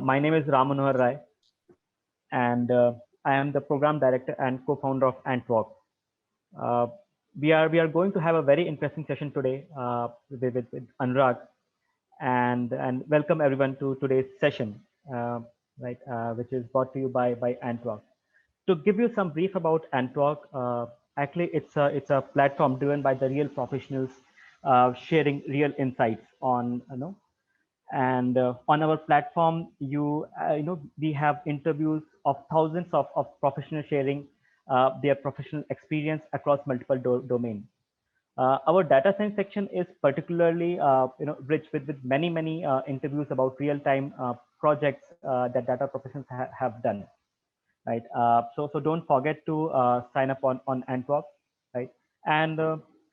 My name is Ram Manohar Rai, and I am the program director and co-founder of Antwork. Uh, we are going to have a very interesting session today with Anurag, and welcome everyone to today's session, which is brought to you by Antwork. To give you some brief about Antwork, actually it's a platform driven by the real professionals sharing real insights on and on our platform we have interviews of thousands of professionals sharing their professional experience across multiple domains. Our data science section is particularly rich with many interviews about real-time projects that data professionals have done, right? So don't forget to sign up on Antwork, right? And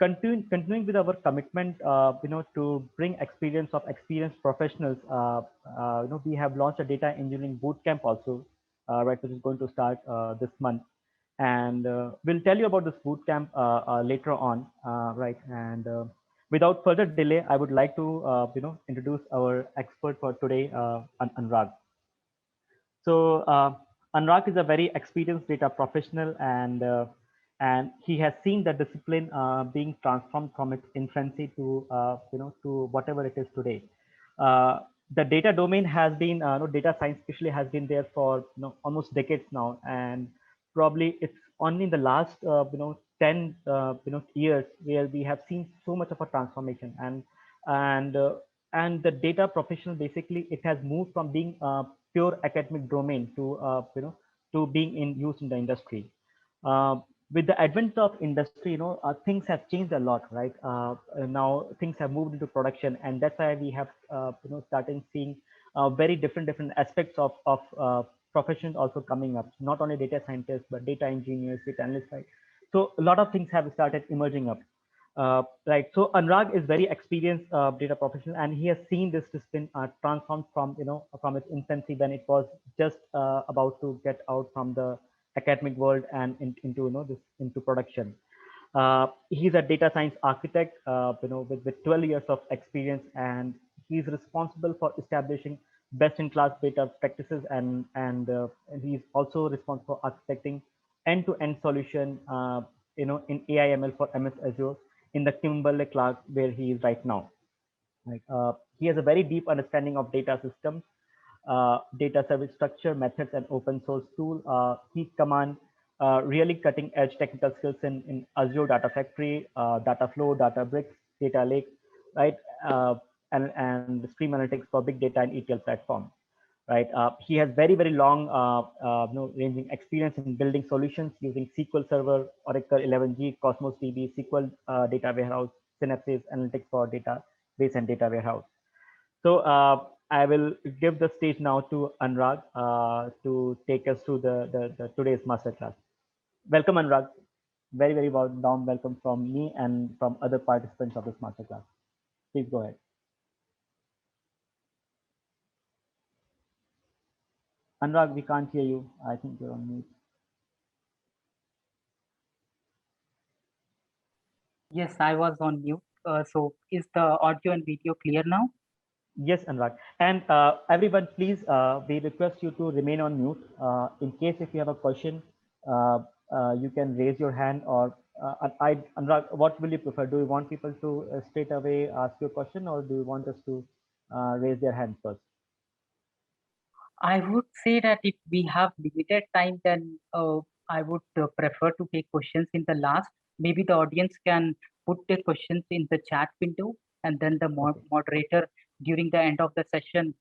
continuing with our commitment, to bring experience of experienced professionals. We have launched a data engineering bootcamp also, right, which is going to start this month, and we'll tell you about this bootcamp later on, right? And without further delay, I would like to introduce our expert for today, Anurag. So Anurag is a very experienced data professional, and he has seen the discipline being transformed from its infancy to to whatever it is today. The data domain has been data science especially has been there for almost decades now, and probably it's only in the last 10 years where we have seen so much of a transformation, and uh, and the data professional basically it has moved from being pure academic domain to to being in use in the industry. Uh, with the advent of industry, things have changed a lot, right? Now things have moved into production, and that's why we have started seeing very different aspects of professions also coming up. Not only data scientists, but data engineers, data analysts, right? So a lot of things have started emerging up. Right. So Anurag is very experienced data professional, and he has seen this discipline transform from from its infancy when it was just about to get out from the academic world and into this into production. He's a data science architect, with 12 years of experience, and he's responsible for establishing best-in-class data practices, and he's also responsible for architecting end-to-end solution, in AI/ML for MS Azure in the Kimberly Clark where he is right now. Right. He has a very deep understanding of data systems, data service structure, methods, and open source tool. He commands really cutting edge technical skills in Azure Data Factory, Data Flow, Databricks, Data Lake, right? And Stream Analytics for big data and ETL platform, right? He has very long ranging experience in building solutions using SQL Server, Oracle 11g, Cosmos DB, SQL data warehouse, Synapse Analytics for database and data warehouse. So I will give the stage now to Anurag to take us through the today's masterclass. Welcome, Anurag. Very warm welcome from me and from other participants of this masterclass. Please go ahead. Anurag, we can't hear you. I think you're on mute. Yes, I was on mute. So is the audio and video clear now? Yes, Anurag. And everyone, please, we request you to remain on mute. In case if you have a question, you can raise your hand, or Anurag, what will you prefer? Do you want people to straight away ask you a question, or do you want us to raise their hand first? I would say that if we have limited time, then I would prefer to take questions in the last. Maybe the audience can put their questions in the chat window, and then the Okay, moderator during the end of the session,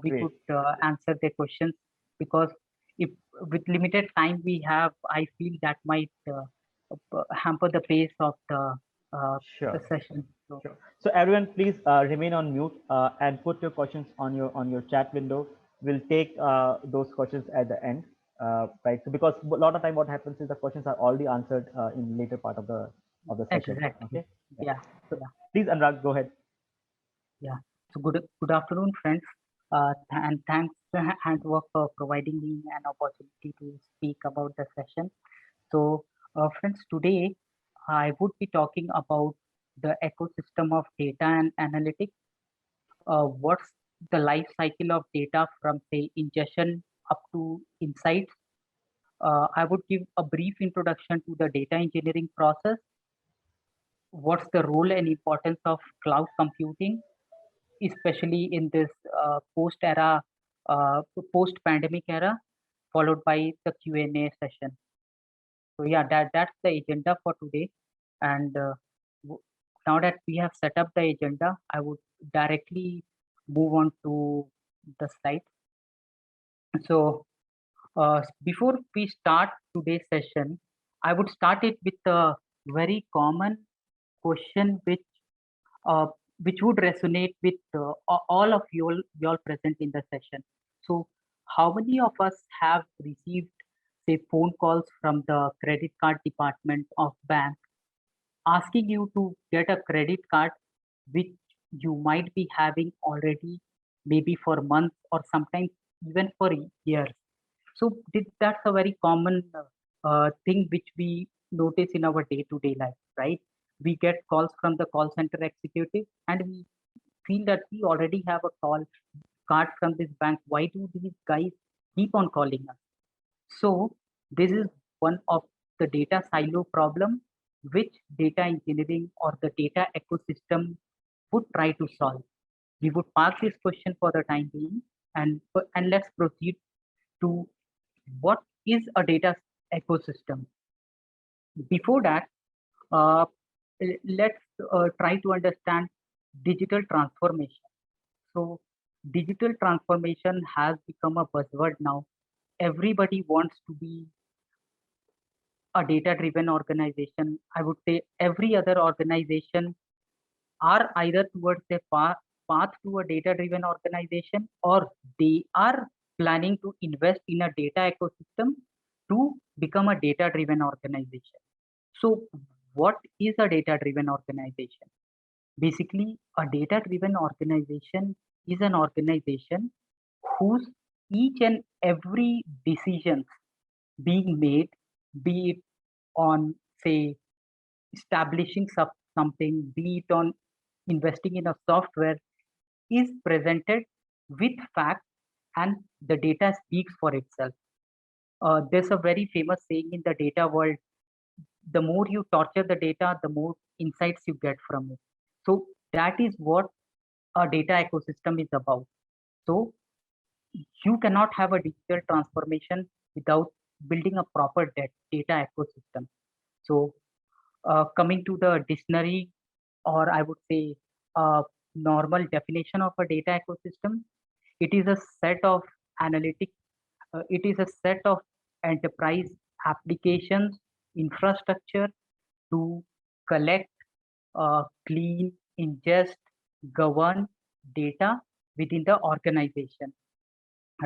we great. could answer their questions. Because if with limited time we have, I feel that might hamper the pace of the Sure. session. So Sure. So everyone, please remain on mute and put your questions on your chat window. We'll take those questions at the end, right? So because a lot of time, what happens is the questions are already answered in later part of the session. exactly, Okay. Yeah. yeah, So yeah. please, Anurag, go ahead. Yeah. So good afternoon, friends, and thanks to Handwork for providing me an opportunity to speak about the session. So, friends, today I would be talking about the ecosystem of data and analytics. What's the life cycle of data from say ingestion up to insights. I would give a brief introduction to the data engineering process. What's the role and importance of cloud computing, especially in this post-era, post-pandemic era, followed by the Q&A session. So yeah, that's the agenda for today. And now that we have set up the agenda, I would directly move on to the slide. So before we start today's session, I would start it with a very common question uh, which would resonate with all of you all present in the session. So how many of us have received say phone calls from the credit card department of bank asking you to get a credit card which you might be having already maybe for months or sometimes even for years? So that's a very common thing which we notice in our day-to-day life, right? We get calls from the call center executive and we feel that we already have a card from this bank. Why do these guys keep on calling us? So this is one of the data silo problem which data engineering or the data ecosystem would try to solve. We would park this question for the time being and let's proceed to what is a data ecosystem. Before that, uh, let's try to understand digital transformation. So digital transformation has become a buzzword now. Everybody wants to be a data driven organization. I would say every other organization are either towards a path to a data driven organization, or they are planning to invest in a data ecosystem to become a data driven organization. So what is a data driven organization? Basically, a data driven organization is an organization whose each and every decision being made, be it on say establishing something, be it on investing in a software, is presented with facts and the data speaks for itself. There's a very famous saying in the data world: the more you torture the data, the more insights you get from it. So that is what a data ecosystem is about. So you cannot have a digital transformation without building a proper data ecosystem. So coming to the dictionary, or I would say normal definition of a data ecosystem, it is a set of analytic, it is a set of enterprise applications, infrastructure to collect, clean, ingest, govern data within the organization,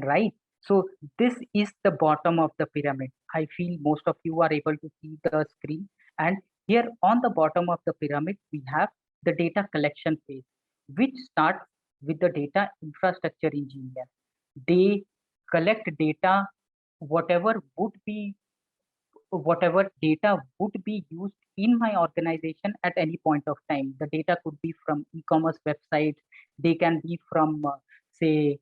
right? So this is the bottom of the pyramid. I feel most of you are able to see the screen, and here on the bottom of the pyramid we have the data collection phase, which starts with the data infrastructure engineer. They collect data, whatever would be whatever data would be used in my organization at any point of time. The data could be from e-commerce websites, they can be from say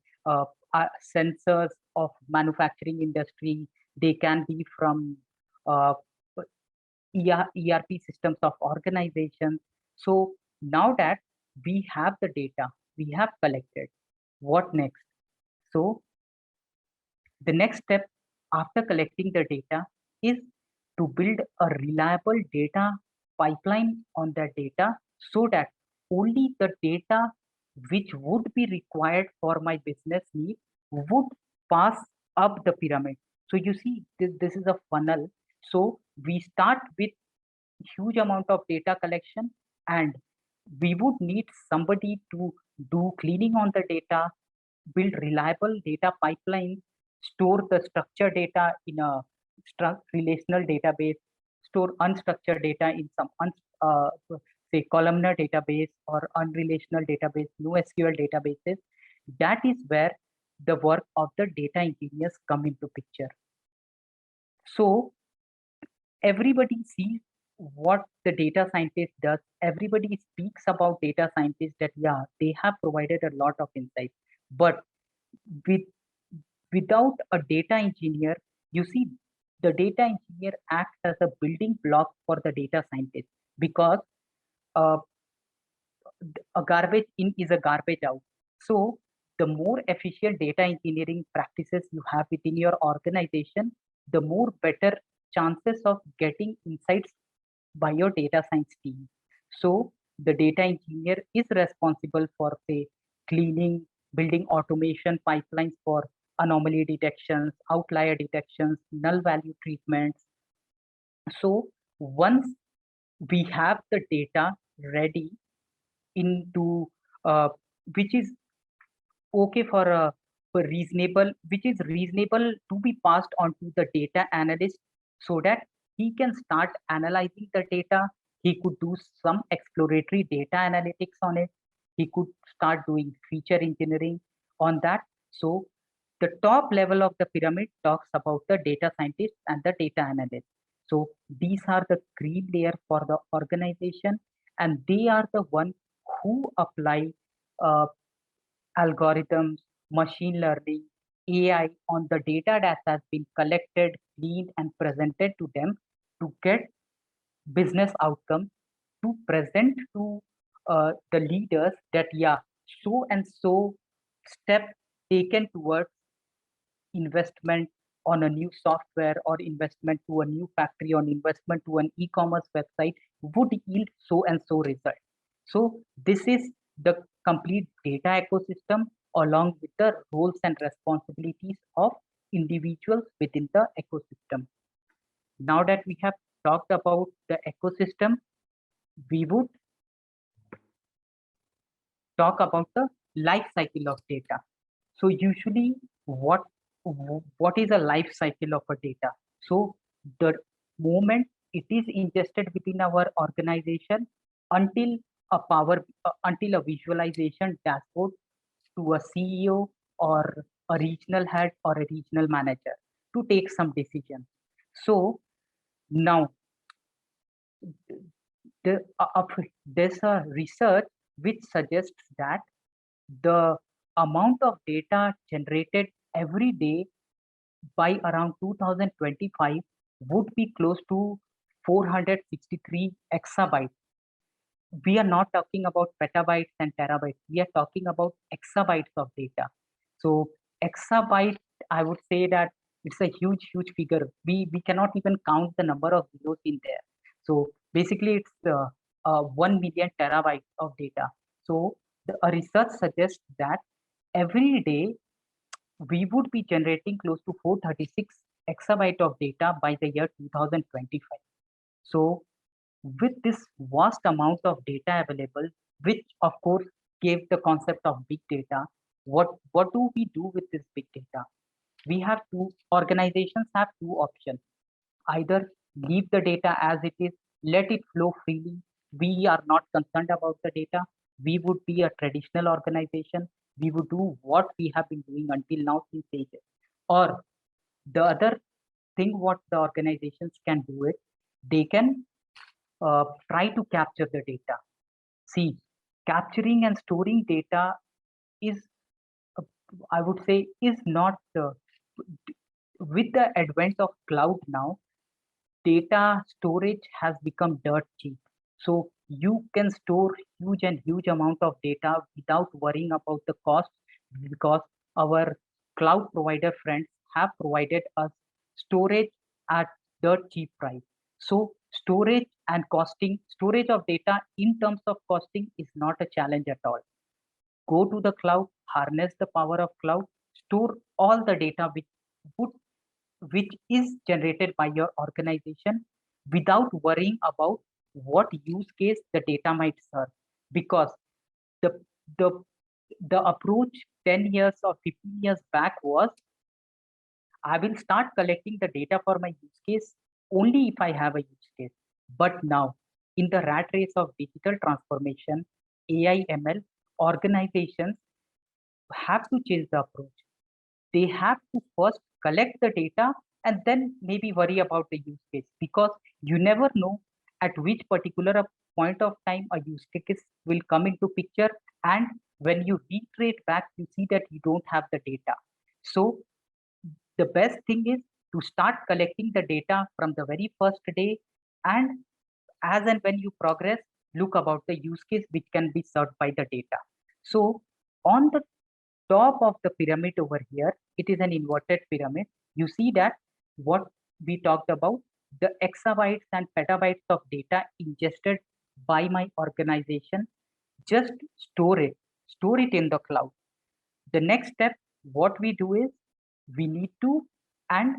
sensors of manufacturing industry, they can be from uh, ERP systems of organizations. So now that we have the data, we have collected, what next? So the next step after collecting the data is to build a reliable data pipeline on that data, so that only the data which would be required for my business need would pass up the pyramid. So you see, this is a funnel. So we start with huge amount of data collection, and we would need somebody to do cleaning on the data, build reliable data pipelines, store the structured data in a relational database, store unstructured data in some say columnar database or unrelational database, NoSQL databases. That is where the work of the data engineers come into picture. So everybody sees what the data scientist does. Everybody speaks about data scientists that yeah, they have provided a lot of insights. But with without a data engineer, you see, the data engineer acts as a building block for the data scientist, because uh, a garbage in is a garbage out. So the more efficient data engineering practices you have within your organization, the more better chances of getting insights by your data science team. So the data engineer is responsible for, say, cleaning, building automation pipelines for anomaly detections, outlier detections, null value treatments. So once we have the data ready into uh, which is okay for reasonable, which is reasonable to be passed on to the data analyst, so that he can start analyzing the data. He could do some exploratory data analytics on it. He could start doing feature engineering on that. So the top level of the pyramid talks about the data scientist and the data analyst. So these are the green layer for the organization, and they are the one who apply uh, algorithms, machine learning, AI on the data that has been collected, cleaned, and presented to them to get business outcomes, to present to the leaders that, yeah, so and so step taken towards investment on a new software, or investment to a new factory, or investment to an e-commerce website would yield so and so result. So this is the complete data ecosystem, along with the roles and responsibilities of individuals within the ecosystem. Now that we have talked about the ecosystem, we would talk about the life cycle of data. So usually what is a life cycle of a data? So the moment it is ingested within our organization, until until a visualization dashboard to a CEO, or a regional head, or a regional manager to take some decision. So now there's a research which suggests that the amount of data generated every day by around 2025 would be close to 463 exabytes. We are not talking about petabytes and terabytes. We are talking about exabytes of data. So exabyte, I would say that it's a huge, huge figure. We cannot even count the number of zeros in there. So basically, it's 1 million terabytes of data. So a research suggests that every day we would be generating close to 436 exabyte of data by the year 2025. So with this vast amount of data available, which of course gave the concept of big data, what do we do with this big data? We have organizations have two options. Either leave the data as it is, let it flow freely. We are not concerned about the data. We would be a traditional organization. We would do what we have been doing until now since ages. Or the other thing, what the organizations can do it, they can try to capture the data. See, capturing and storing data is, I would say, is not, with the advent of cloud now, data storage has become dirt cheap. So you can store huge amount of data without worrying about the cost, because our cloud provider friends have provided us storage at dirt cheap price. So storage of data in terms of costing is not a challenge at all. Go to the cloud, harness the power of cloud, store all the data would which is generated by your organization, without worrying about what use case the data might serve. Because the the the approach 10 years or 15 years back was, I will start collecting the data for my use case only if I have a use case. But now, in the rat race of digital transformation, AI, ML, organizations have to change the approach. They have to first collect the data and then maybe worry about the use case, because you never know at which particular point of time a use case will come into picture, and when you reiterate back, you see that you don't have the data. So the best thing is to start collecting the data from the very first day, and as and when you progress, look about the use case which can be served by the data. So on the top of the pyramid over here, it is an inverted pyramid. You see that what we talked about, the exabytes and petabytes of data ingested by my organization, just store it in the cloud. The next step, what we do is we need to, and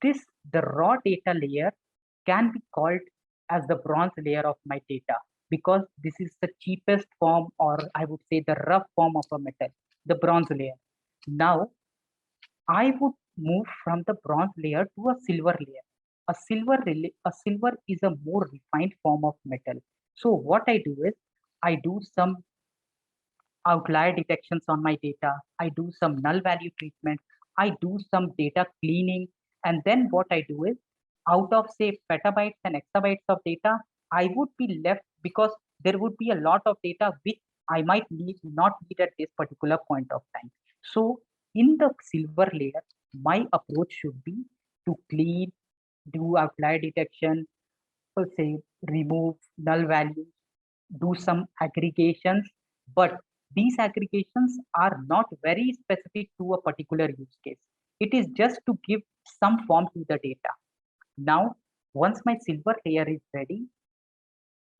this, the raw data layer can be called as the bronze layer of my data, because this is the cheapest form, or I would say the rough form of a metal, the bronze layer. Now, I would move from the bronze layer to a silver layer. A silver is a more refined form of metal. So what I do is I do some outlier detections on my data. I do some null value treatment. I do some data cleaning. And then what I do is, out of say petabytes and exabytes of data, I would be left, because there would be a lot of data which I might not need at this particular point of time. So in the silver layer, my approach should be to clean, do outlier detection, say remove null values, do some aggregations, but these aggregations are not very specific to a particular use case. It is just to give some form to the data. Now, once my silver layer is ready,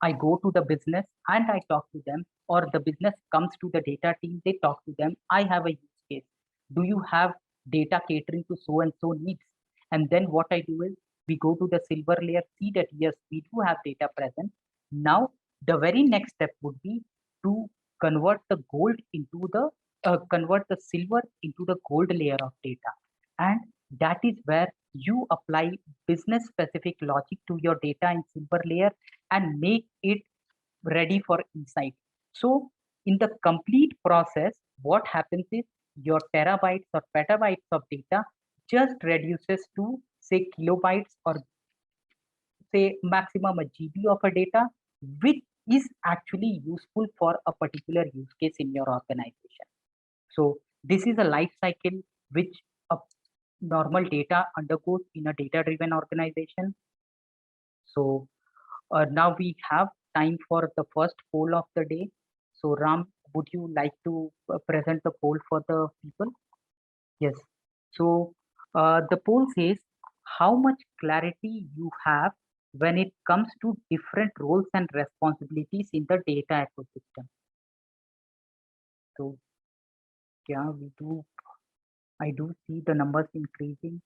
I go to the business and I talk to them, or the business comes to the data team, they talk to them. I have a use case. Do you have data catering to so and so needs? And then what I do is we go to the silver layer, see that yes, we do have data present. Now, the very next step would be to convert the gold into the convert the silver into the gold layer of data. And that is where you apply business specific logic to your data in silver layer and make it ready for insight. So in the complete process, what happens is your terabytes or petabytes of data just reduces to say kilobytes, or say maximum a GB of a data, which is actually useful for a particular use case in your organization. So this is a life cycle which a normal data undergoes in a data-driven organization. So now we have time for the first poll of the day. So Ram, would you like to present the poll for the people? Yes. So the poll says how much clarity you have when it comes to different roles and responsibilities in the data ecosystem. So yeah, I do see the numbers increasing.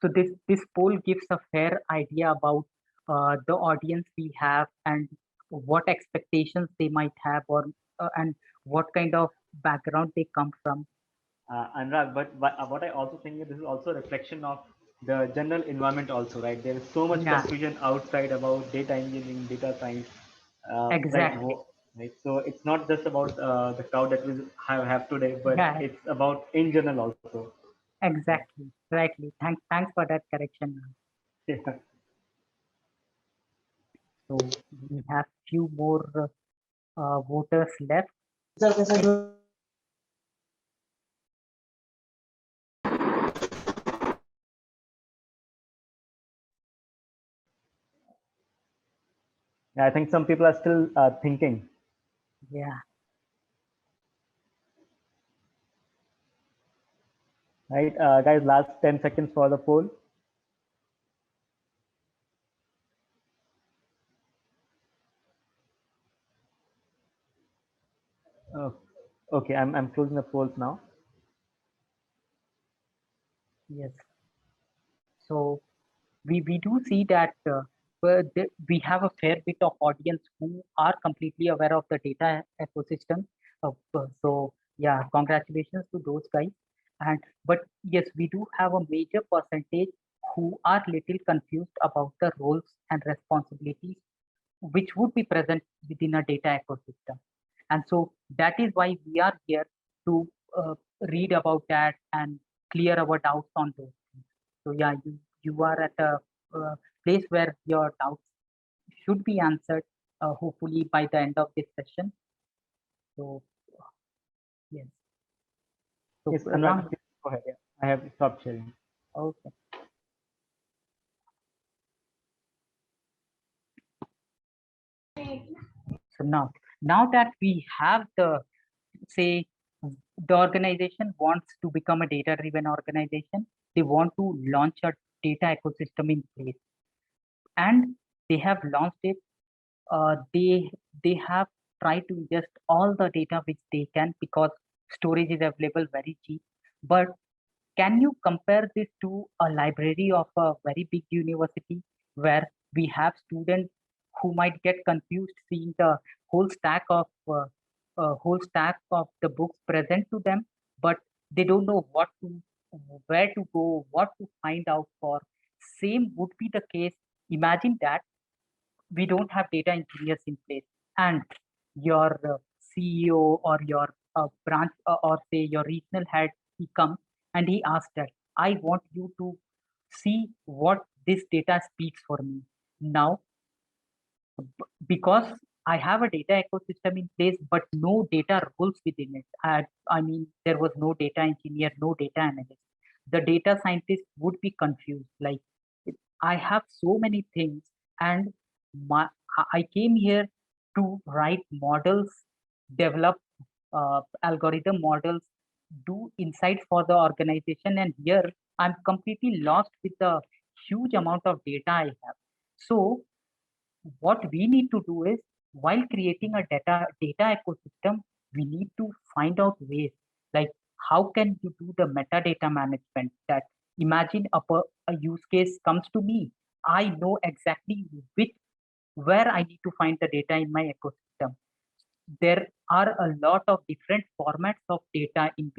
So this poll gives a fair idea about the audience we have and what expectations they might have, or and what kind of background they come from. Anurag, but what I also think is this is also a reflection of the general environment also, right? There is so much Yeah, confusion outside about data engineering, data science, right? exactly. Right. So it's not just about the crowd that we have today, but Yeah, it's about in general also. exactly. Rightly. Thanks for that correction. Yeah. So we have few more voters left. I think some people are still thinking. Yeah. Right, guys, last 10 seconds for the poll. Oh, okay, I'm closing the polls now. Yes. So we do see that we have a fair bit of audience who are completely aware of the data ecosystem. So yeah, congratulations to those guys. And but yes, we do have a major percentage who are little confused about the roles and responsibilities which would be present within a data ecosystem. And so that is why we are here to read about that and clear our doubts on those things. So yeah, you are at a place where your doubts should be answered. hopefully by the end of this session. So yes. So Yes, Anurag, Ram, please go ahead. Yeah. I have stopped sharing. okay. So now that we have say the organization wants to become a data-driven organization, they want to launch a data ecosystem in place, and they have launched it. They have tried to ingest all the data which they can because storage is available very cheap. But can you compare this to a library of a very big university where we have students who might get confused seeing the whole stack of the books present to them, but they don't know where to go, what to find out for. Same would be the case. Imagine that we don't have data engineers in place, and your CEO or your branch or say your regional head, he comes and he asks that I want you to see what this data speaks for me. Now because I have a data ecosystem in place, but no data roles within it. I mean, there was no data engineer, no data analyst. The data scientist would be confused. Like, I have so many things, and I came here to write models, develop algorithm models, do insights for the organization, and here I'm completely lost with the huge amount of data I have. So what we need to do is while creating a data ecosystem, we need to find out ways like how can you do the metadata management. That imagine a use case comes to me, I know exactly which where I need to find the data in my ecosystem. There are a lot of different formats of data in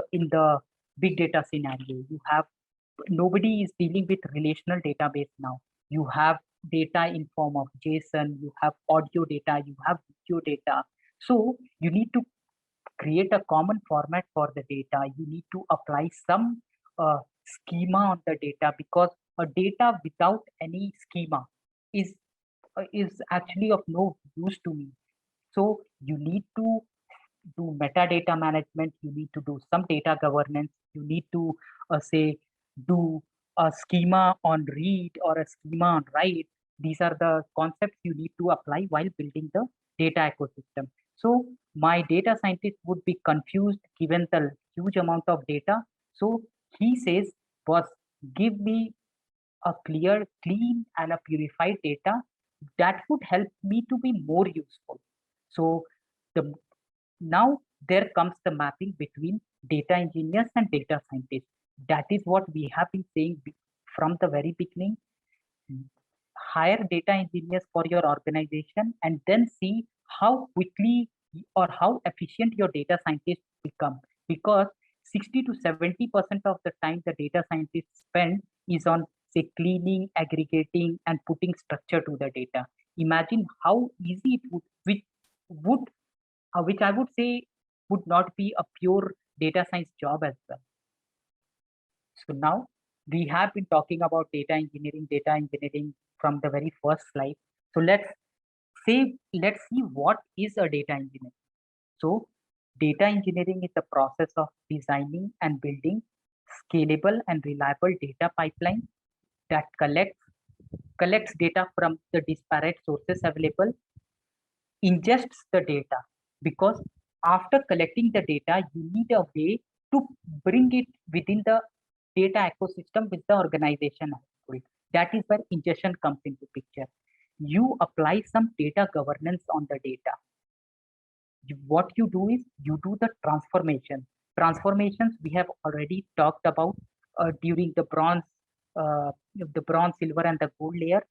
the big data scenario. You have nobody is dealing with relational database now. You have data in form of JSON, you have audio data, you have video data. So you need to create a common format for the data. You need to apply some schema on the data, because a data without any schema is actually of no use to me. So you need to do metadata management, you need to do some data governance, you need to say do a schema on read or a schema on write. These are the concepts you need to apply while building the data ecosystem. So my data scientist would be confused given the huge amount of data. So he says, boss, give me a clear, clean, and a purified data that would help me to be more useful. So the now there comes the mapping between data engineers and data scientists. That is what we have been saying from the very beginning. Hire data engineers for your organization and then see how quickly or how efficient your data scientists become. Because 60 to 70% of the time the data scientists spend is on say cleaning, aggregating, and putting structure to the data. Imagine how easy it which I would say would not be a pure data science job as well. So now we have been talking about data engineering from the very first slide. So let's see what is a data engineer. So data engineering is the process of designing and building scalable and reliable data pipeline that collects data from the disparate sources available, ingests the data, because after collecting the data, you need a way to bring it within the data ecosystem with the organization. That is where ingestion comes into picture. You apply some data governance on the data. What you do is you do the transformation. Transformations we have already talked about during the bronze, silver, and the gold layer.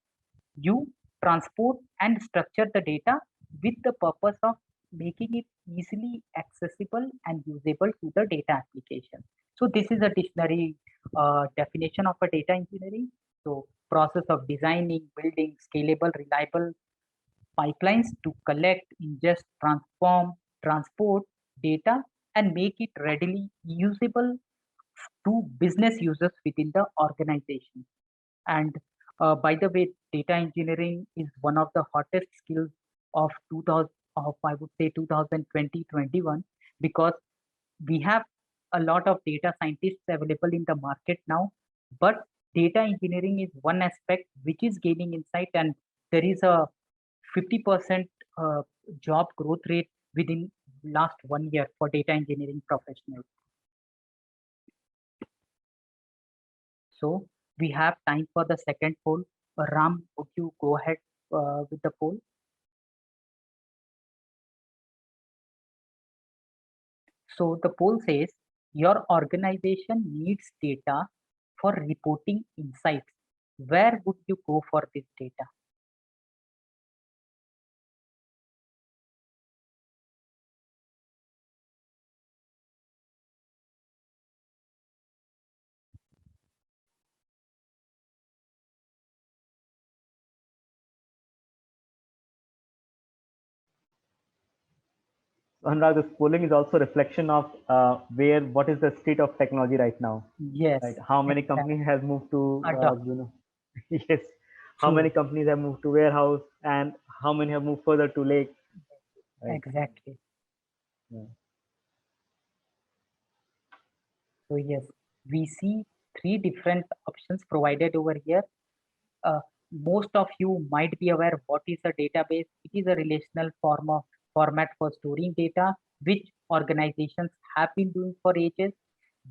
You transport and structure the data with the purpose of making it easily accessible and usable to the data application. So this is a dictionary definition of a data engineering. So process of designing, building scalable, reliable pipelines to collect, ingest, transform, transport data and make it readily usable to business users within the organization. And by the way, data engineering is one of the hottest skills of 2000 of I would say 2020-21, because we have a lot of data scientists available in the market now, but data engineering is one aspect which is gaining insight, and there is a 50% job growth rate within last 1 year for data engineering professionals. So we have time for the second poll. Ram, would you go ahead with the poll? So the poll says your organization needs data for reporting insights. Where would you go for this data? Anurag, this polling is also a reflection of what is the state of technology right now. Yes. Right. How many exactly. companies have moved to, Adopt. yes. How True. many companies have moved to warehouse, and how many have moved further to lake? Right. Exactly. Yeah. So yes, we see three different options provided over here. Most of you might be aware what is a database. It is a relational format for storing data, which organizations have been doing for ages.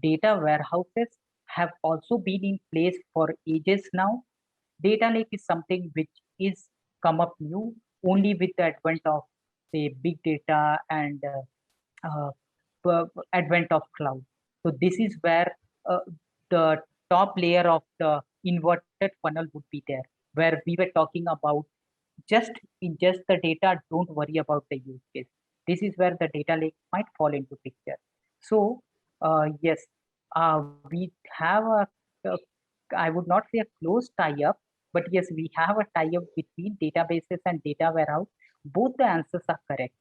Data warehouses have also been in place for ages now. Data lake is something which is come up new only with the advent of, say, big data and advent of cloud. So this is where the top layer of the inverted funnel would be there, where we were talking about just ingest the data, don't worry about the use case. This is where the data lake might fall into picture. So yes, we have a, I would not say a close tie-up, but yes, we have a tie-up between databases and data warehouse. Both the answers are correct.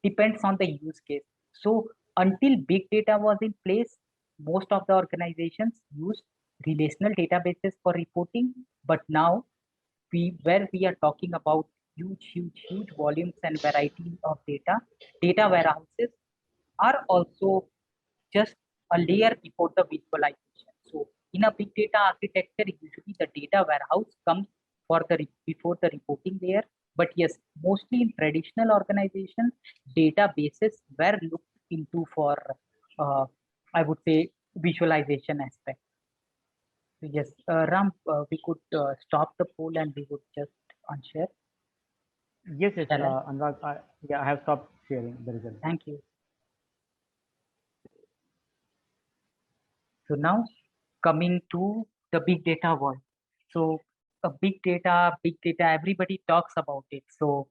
Depends on the use case. So until big data was in place, most of the organizations used relational databases for reporting. But now where we are talking about huge volumes and variety of data warehouses are also just a layer before the visualization. So in a big data architecture, usually the data warehouse comes for the before the reporting layer. But yes, mostly in traditional organizations, databases were looked into for, I would say, visualization aspect. So yes, Ram, we could stop the poll and we would just unshare. Yes, yes, Shall I? Anurag, yeah, I have stopped sharing the result. Thank you. So now coming to the big data world. So a big data, everybody talks about it. So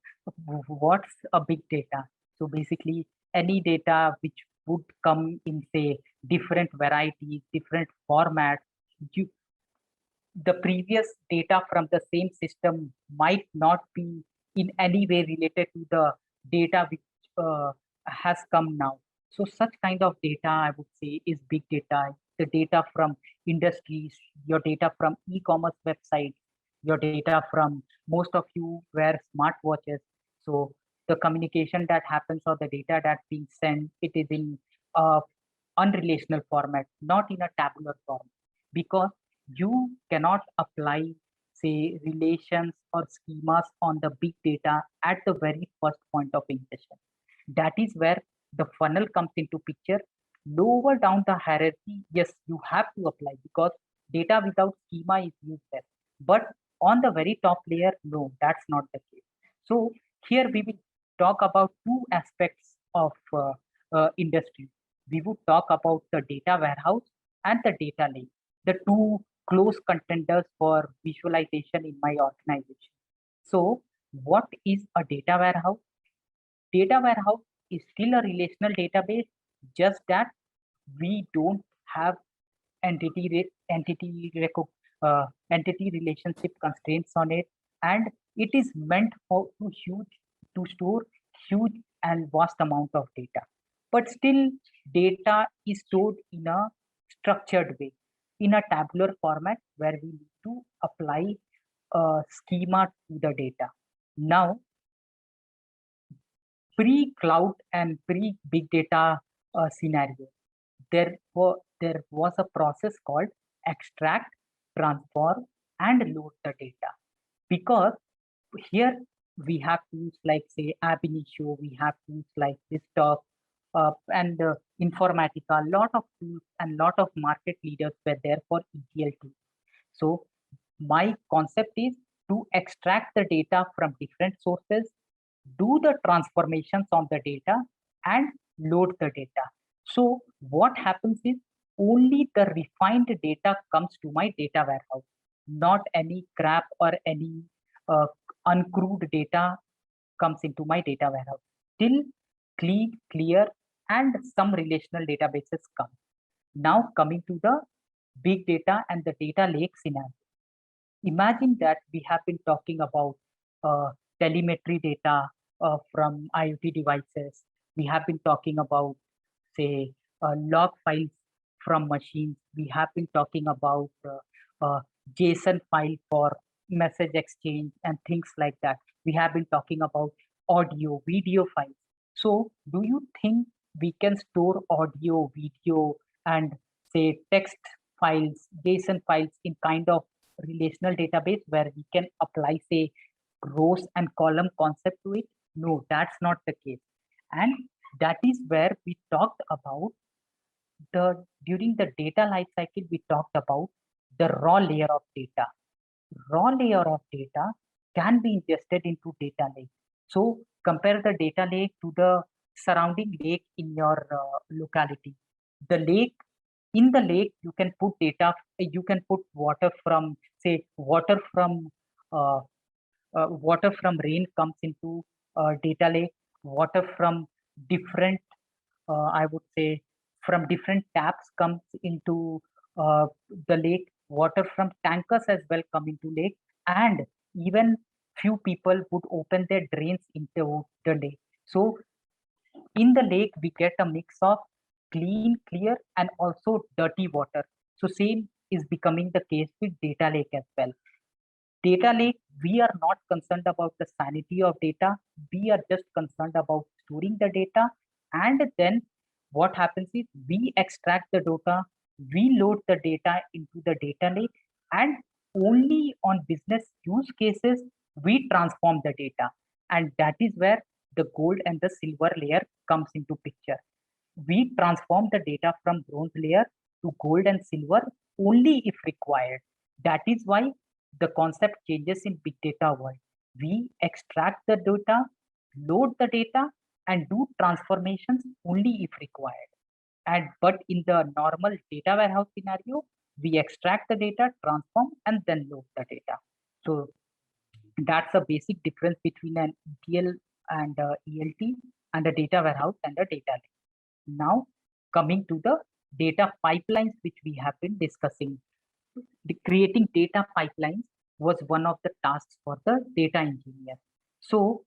what's a big data? So basically any data which would come in, say, different varieties, different formats. You, the previous data from the same system might not be in any way related to the data which has come now. So such kind of data, I would say, is big data. The data from industries, your data from e-commerce websites, your data from, most of you wear smartwatches. So the communication that happens or the data that's being sent, it is in unrelational format, not in a tabular form, because you cannot apply, say, relations or schemas on the big data at the very first point of ingestion. That is where the funnel comes into picture. Lower down the hierarchy, yes, you have to apply because data without schema is useless. But on the very top layer, no, that's not the case. So here we will talk about two aspects of industry. We would talk about the data warehouse and the data lake, the two close contenders for visualization in my organization. So what is a data warehouse? Data warehouse is still a relational database, just that we don't have entity relationship constraints on it, and it is meant for to store huge and vast amount of data. But still, data is stored in a structured way, in a tabular format where we need to apply a schema to the data. Now, pre-cloud and pre-big data scenario, there was a process called extract, transform, and load the data. Because here we have tools like, say, Ab Initio, we have tools like Desktop, and Informatica. A lot of tools and lot of market leaders were there for ETL tools. So my concept is to extract the data from different sources, do the transformations on the data, and load the data. So what happens is only the refined data comes to my data warehouse, not any crap or any uncrewed data comes into my data warehouse. Still clean, clear, and some relational databases come. Now coming to the big data and the data lake scenario. Imagine that we have been talking about telemetry data from IoT devices. We have been talking about, say, log files from machines. We have been talking about JSON file for message exchange and things like that. We have been talking about audio, video files. So do you think we can store audio, video, and say text files, JSON files in kind of relational database where we can apply, say, rows and column concept to it? No, that's not the case. And that is where we talked about during the data lifecycle, we talked about the raw layer of data. Raw layer of data can be ingested into data lake. So compare the data lake to the surrounding lake in your locality. The lake, in the lake, you can put data, you can put water from, say, water from rain comes into data lake, water from different, I would say, from different taps comes into the lake, water from tankers as well come into lake, and even few people would open their drains into the lake. So in the lake, we get a mix of clean, clear, and also dirty water. So same is becoming the case with data lake as well. Data lake, we are not concerned about the sanity of data. We are just concerned about storing the data. And then what happens is we extract the data, we load the data into the data lake, and only on business use cases, we transform the data. And that is where the gold and the silver layer comes into picture. We transform the data from bronze layer to gold and silver only if required. That is why the concept changes in big data world. We extract the data, load the data, and do transformations only if required. But in the normal data warehouse scenario, we extract the data, transform, and then load the data. So that's a basic difference between an ETL and ELT, and a data warehouse and a data lake. Now coming to the data pipelines, which we have been discussing. Creating data pipelines was one of the tasks for the data engineer. So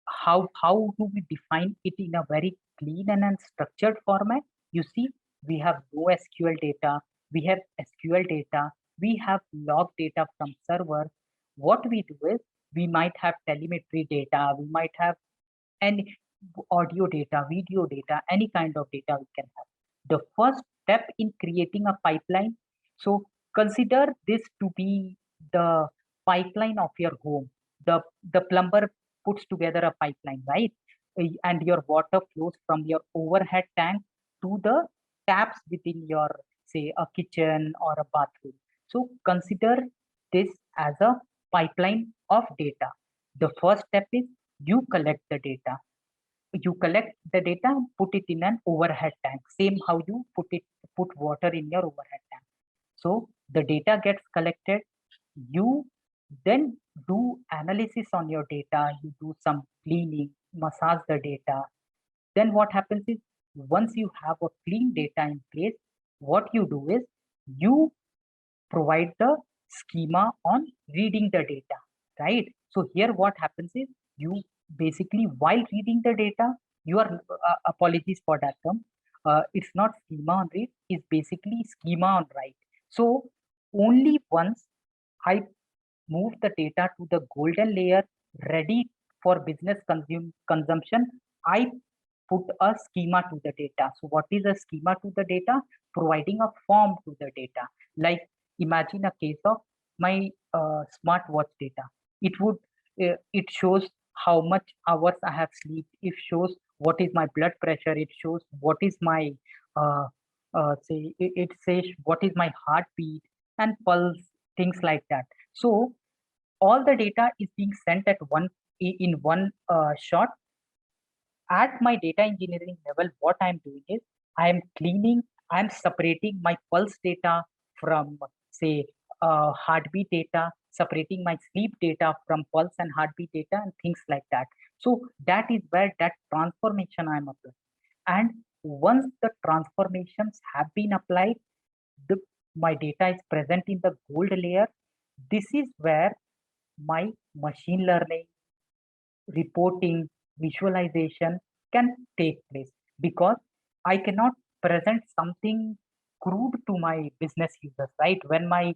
how do we define it in a very clean and structured format? You see, we have NoSQL data, we have SQL data, we have log data from server. What we do is we might have telemetry data, we might have any audio data, video data, any kind of data we can have. The first step in creating a pipeline, so consider this to be the pipeline of your home. The plumber puts together a pipeline, right? And your water flows from your overhead tank to the taps within your, say, a kitchen or a bathroom. So consider this as a pipeline of data. The first step is you collect the data. You collect the data and put it in an overhead tank. Same how you put water in your overhead tank. So the data gets collected. You then do analysis on your data. You do some cleaning, massage the data. Then what happens is once you have a clean data in place, what you do is you provide the schema on reading the data, right? So here what happens is you basically, while reading the data, you are apologies for that term, it's not schema on read, it's basically schema on write. So only once I move the data to the golden layer ready for business consumption, I put a schema to the data. So what is a schema to the data? Providing a form to the data. Like imagine a case of my smartwatch data. It shows how much hours I have slept. It shows what is my blood pressure. It shows what is my it says what is my heartbeat and pulse, things like that. So all the data is being sent at in one shot. At my data engineering level, what I'm doing is I'm separating my pulse data from, say, heartbeat data, separating my sleep data from pulse and heartbeat data, and things like that. So that is where that transformation I'm applying. And once the transformations have been applied, my data is present in the gold layer. This is where my machine learning, reporting, visualization can take place, because I cannot present something crude to my business users, right? When my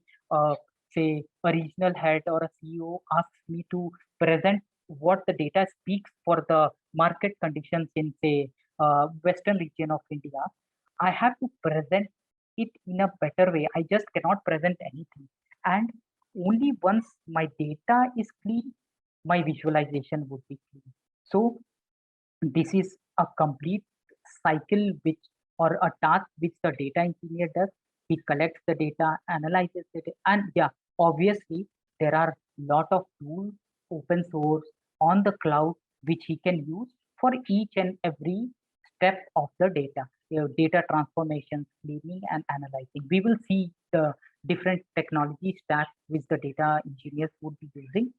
say a regional head or a CEO asks me to present what the data speaks for the market conditions in, say, western region of India, I have to present it in a better way. I just cannot present anything. And only once my data is clean, my visualization would be clean. So this is a complete cycle which, or a task which the data engineer does. He collects the data, analyzes it, and yeah, obviously there are lot of tools, open source, on the cloud, which he can use for each and every step of the data, data transformation, cleaning and analyzing. We will see the different technology stacks which the data engineers would be using.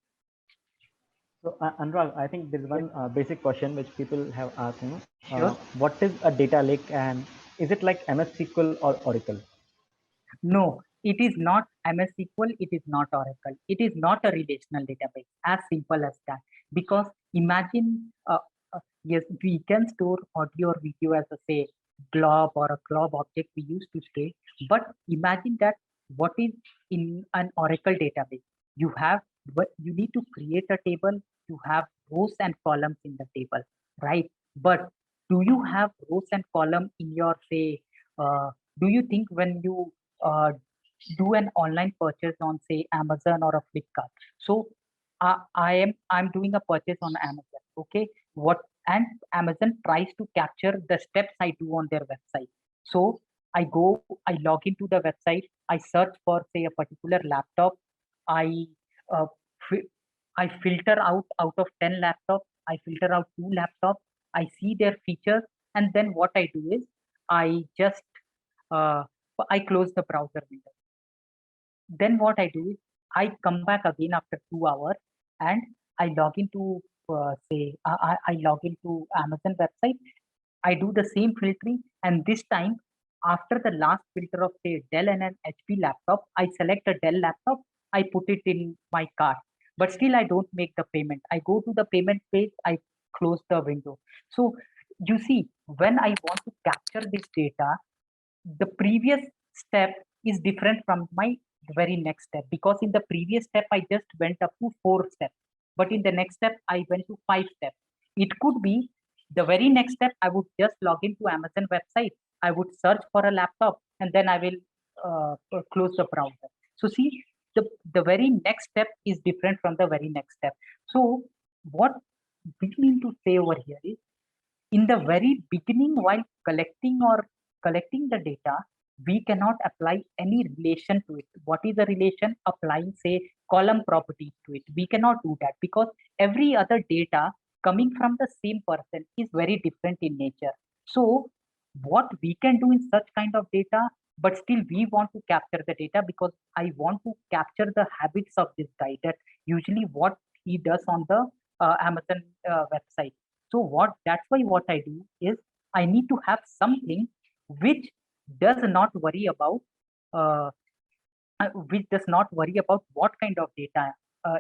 So Anurag, I think there's one basic question which people have asked. Sure. What is a data lake, and is it like MS SQL or Oracle? No, it is not MS SQL, it is not Oracle. It is not a relational database, as simple as that. Because imagine, yes, we can store audio or video as a, say, glob or a glob object we used to stay. But imagine that what is in an Oracle database. You need to create a table, you have rows and columns in the table, right? But do you have rows and columns in your, say, do you think when you do an online purchase on, say, Amazon or a Flipkart? So I'm doing a purchase on Amazon, okay? And Amazon tries to capture the steps I do on their website. So I log into the website, I search for, say, a particular laptop, I uh, I filter out of 10 laptops, I filter out 2 laptops, I see their features, and then what I do is I just I close the browser window. Then what I do is I come back again after 2 hours and I log into I log into Amazon website. I do the same filtering, and this time after the last filter of, say, Dell and an HP laptop, I select a Dell laptop, I put it in my cart, but still I don't make the payment. I go to the payment page, I close the window. So you see, when I want to capture this data, the previous step is different from my very next step, because in the previous step I just went up to 4 steps, but in the next step I went to 5 steps. It could be the very next step I would just log into Amazon website, I would search for a laptop, and then I will close the browser. So see, the very next step is different from the very next step. So what we mean to say over here is, in the very beginning, while collecting the data, we cannot apply any relation to it. What is a relation? Applying, say, column properties to it. We cannot do that, because every other data coming from the same person is very different in nature. So what we can do in such kind of data, but still we want to capture the data, because I want to capture the habits of this guy, that usually what he does on the Amazon website. So that's why what I do is I need to have something which does not worry about uh, what kind of data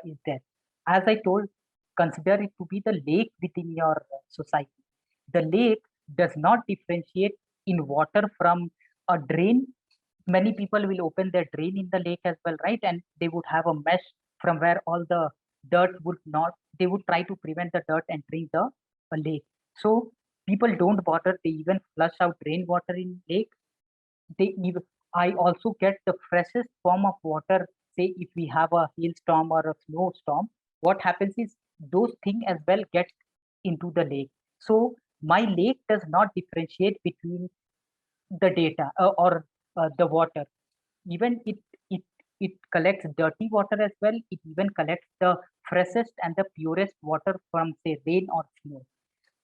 is there. As I told, consider it to be the lake within your society. The lake does not differentiate in water from a drain. Many people will open their drain in the lake as well, right? And they would have a mesh from where all the dirt would not, they would try to prevent the dirt entering the lake. So people don't bother, they even flush out rainwater in lake. They even, I also get the freshest form of water. Say if we have a hailstorm or a snowstorm, what happens is those things as well get into the lake. So my lake does not differentiate between the data the water. Even it it collects dirty water as well. It even collects the freshest and the purest water from say rain or snow.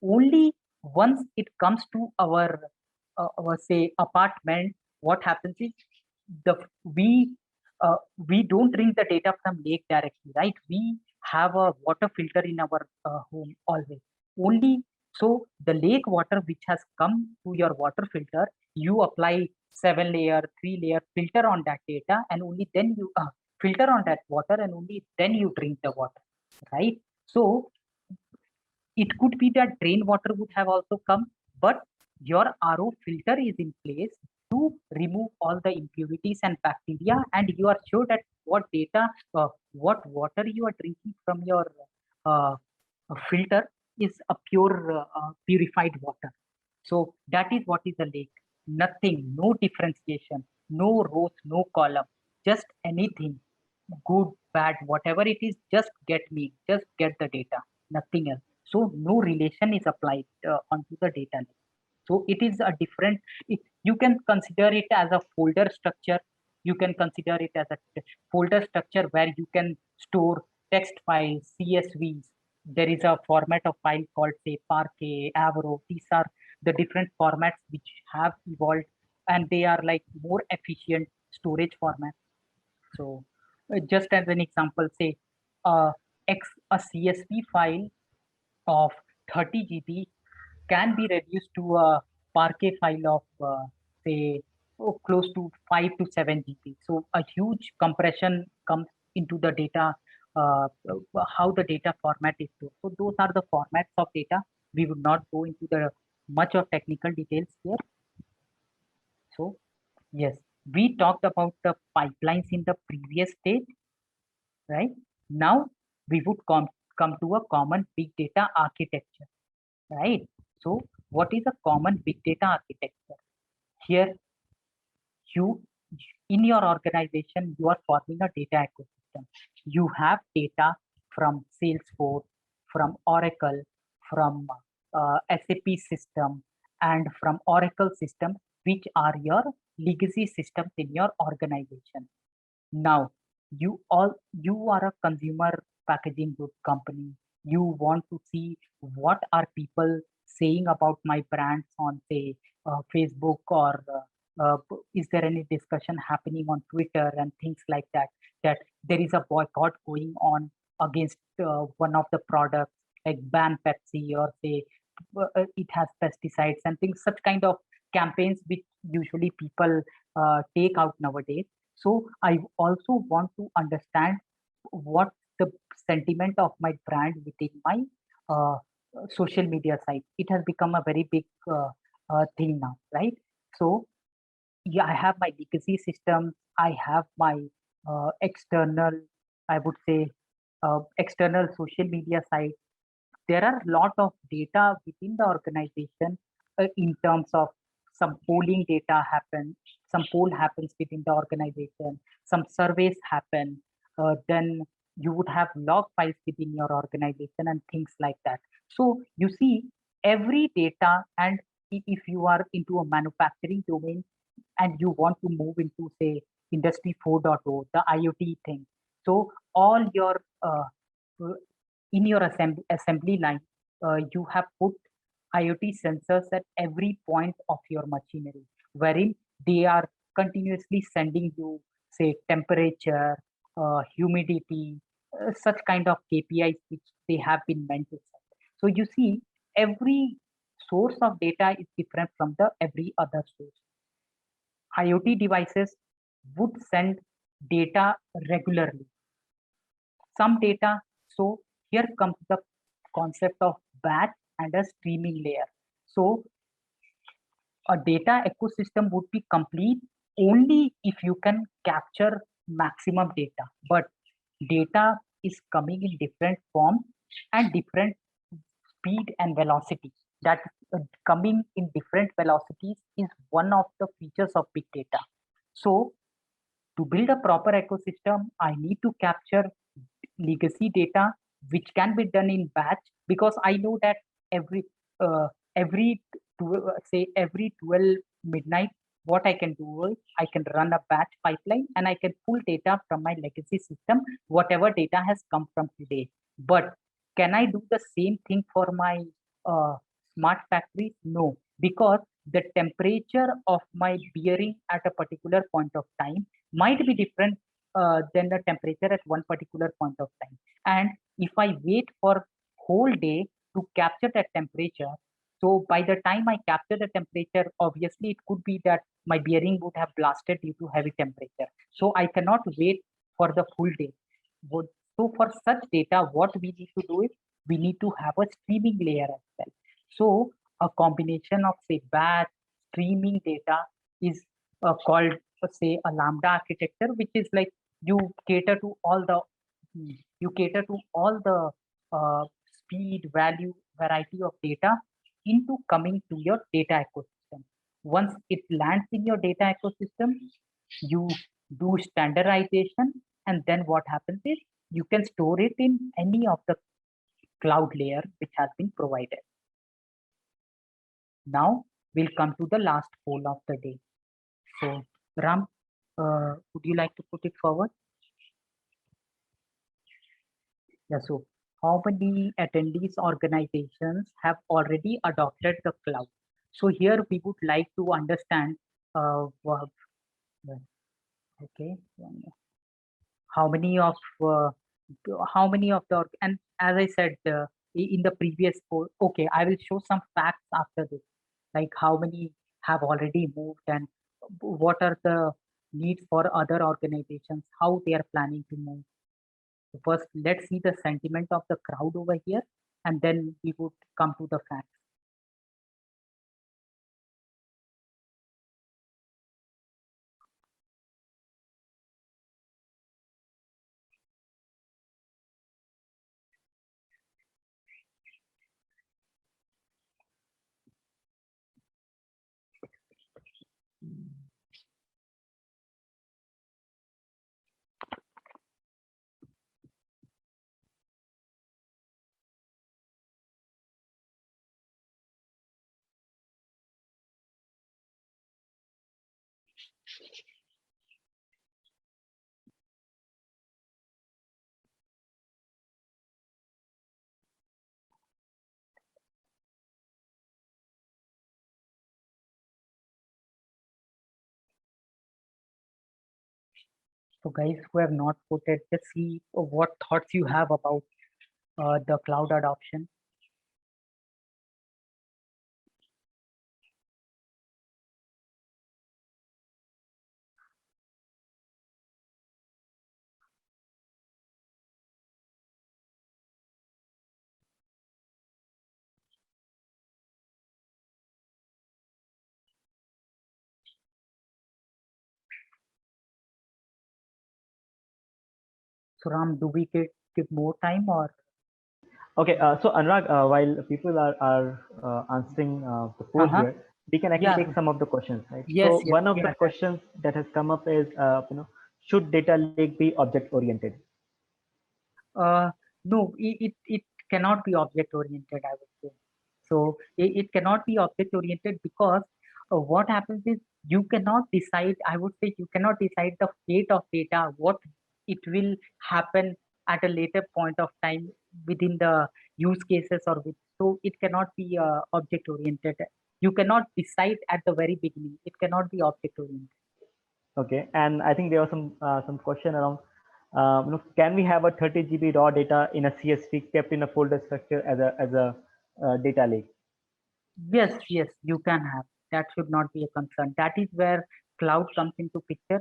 Only once it comes to our say apartment, what happens is the we we don't drink the data from lake directly, right? We have a water filter in our home always. Only so the lake water which has come to your water filter, you apply 7 layer, 3 layer filter on that data, and only then you filter on that water, and only then you drink the water, right? So it could be that rainwater would have also come, but your RO filter is in place to remove all the impurities and bacteria, and you are sure that what water you are drinking from your uh, filter is a purified water. So that is what is a lake. Nothing, no differentiation, no rows, no column, just anything, good, bad, whatever it is, just get the data, nothing else. So no relation is applied onto the data lake. So it is a different, you can consider it as a folder structure. You can consider it as a folder structure where you can store text files, CSVs. There is a format of file called say Parquet, Avro. These are the different formats which have evolved, and they are like more efficient storage formats. So just as an example, say uh, a CSV file of 30 GB can be reduced to a Parquet file of say close to 5 to 7 GB. So a huge compression comes into the data, how the data format is stored. So those are the formats of data. We would not go into the much of technical details here. So yes, we talked about the pipelines in the previous stage, right? Now we would come to a common big data architecture, right? So what is a common big data architecture? Here, you in your organization, you are forming a data ecosystem. You have data from Salesforce, from Oracle, from SAP system, and from Oracle system, which are your legacy systems in your organization. Now, you are a consumer packaging good company. You want to see what are people saying about my brands on say Facebook, or is there any discussion happening on Twitter and things like that, that there is a boycott going on against one of the products, like ban Pepsi, or say it has pesticides and things, such kind of campaigns which usually people take out nowadays. So I also want to understand what the sentiment of my brand within my uh, social media site. It has become a very big thing now, right? So yeah, I have my legacy system. I have my external, I would say, external social media site. There are a lot of data within the organization in terms of some polling data happen, some poll happens within the organization, some surveys happen, then you would have log files within your organization and things like that. So you see every data, and if you are into a manufacturing domain and you want to move into say industry 4.0, the IoT thing, so all your in your assembly line, you have put IoT sensors at every point of your machinery, wherein they are continuously sending you, say, temperature, humidity, such kind of KPIs which they have been meant to send. So you see, every source of data is different from the every other source. IoT devices would send data regularly. Some data. So here comes the concept of batch and a streaming layer. So a data ecosystem would be complete only if you can capture maximum data. But data is coming in different form and different speed and velocity. That coming in different velocities is one of the features of big data. So to build a proper ecosystem, I need to capture legacy data, which can be done in batch, because I know that every say every 12 midnight, what I can do is I can run a batch pipeline and I can pull data from my legacy system, whatever data has come from today. But can I do the same thing for my smart factory? No, because the temperature of my bearing at a particular point of time might be different than the temperature at one particular point of time. And if I wait for whole day to capture that temperature, so by the time I capture the temperature, obviously it could be that my bearing would have blasted due to heavy temperature. So I cannot wait for the full day. So for such data, what we need to do is we need to have a streaming layer as well. So a combination of say batch streaming data is called say a lambda architecture, which is like you cater to all the speed, value, variety of data into coming to your data ecosystem. Once it lands in your data ecosystem, you do standardization, and then what happens is you can store it in any of the cloud layer which has been provided. Now we'll come to the last poll of the day. So Ram, would you like to put it forward? Yeah, so how many attendees organizations have already adopted the cloud? So here we would like to understand, okay, how many of the, and as I said in the previous poll, okay, I will show some facts after this, like how many have already moved and what are the needs for other organizations, how they are planning to move. So first, let's see the sentiment of the crowd over here, and then we would come to the facts. So guys who have not voted, just see what thoughts you have about the cloud adoption. So Ram, do we give more time or? Okay, so Anurag, while people are answering the poll here, we can actually take some of the questions, right? Yes, so yes, one of the questions that has come up is, should data lake be object oriented? No, it cannot be object oriented, I would say. So it cannot be object oriented because what happens is you cannot decide, I would say you cannot decide the fate of data, what it will happen at a later point of time within the use cases or with, so it cannot be object oriented. You cannot decide at the very beginning. It cannot be object oriented. Okay, and I think there was some question around, can we have a 30 GB raw data in a CSV kept in a folder structure as a data lake? Yes, yes, you can have. That should not be a concern. That is where cloud comes into picture.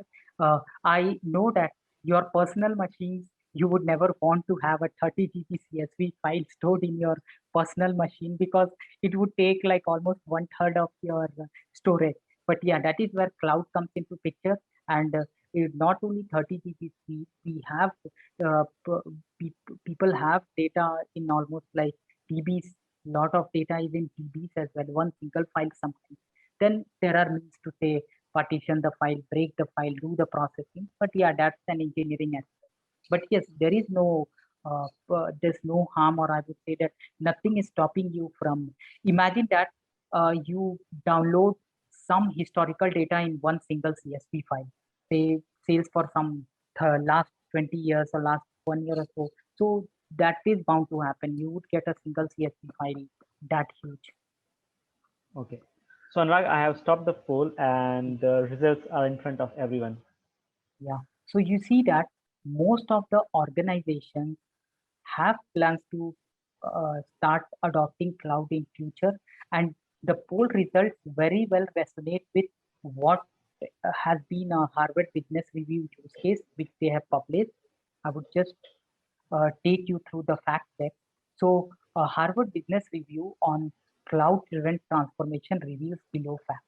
I know that your personal machines, you would never want to have a 30 GB CSV file stored in your personal machine because it would take like almost 1/3 of your storage. But yeah, that is where cloud comes into picture. And not only 30 GB speed, we have people have data in almost like TBs. Lot of data is in TBs as well. One single file sometimes. Then there are means to say partition the file, break the file, do the processing. But yeah, that's an engineering aspect. But yes, there's no harm, or I would say that nothing is stopping you from. Imagine that you download some historical data in one single CSV file, say sales for some last 20 years or last 1 year or so. So that is bound to happen. You would get a single CSV file that huge. Okay. So Anurag, I have stopped the poll and the results are in front of everyone. Yeah. So you see that most of the organizations have plans to start adopting cloud in future, and the poll results very well resonate with what has been a Harvard Business Review use case which they have published. I would just take you through the fact check. So Harvard Business Review on cloud-driven transformation reveals below fact.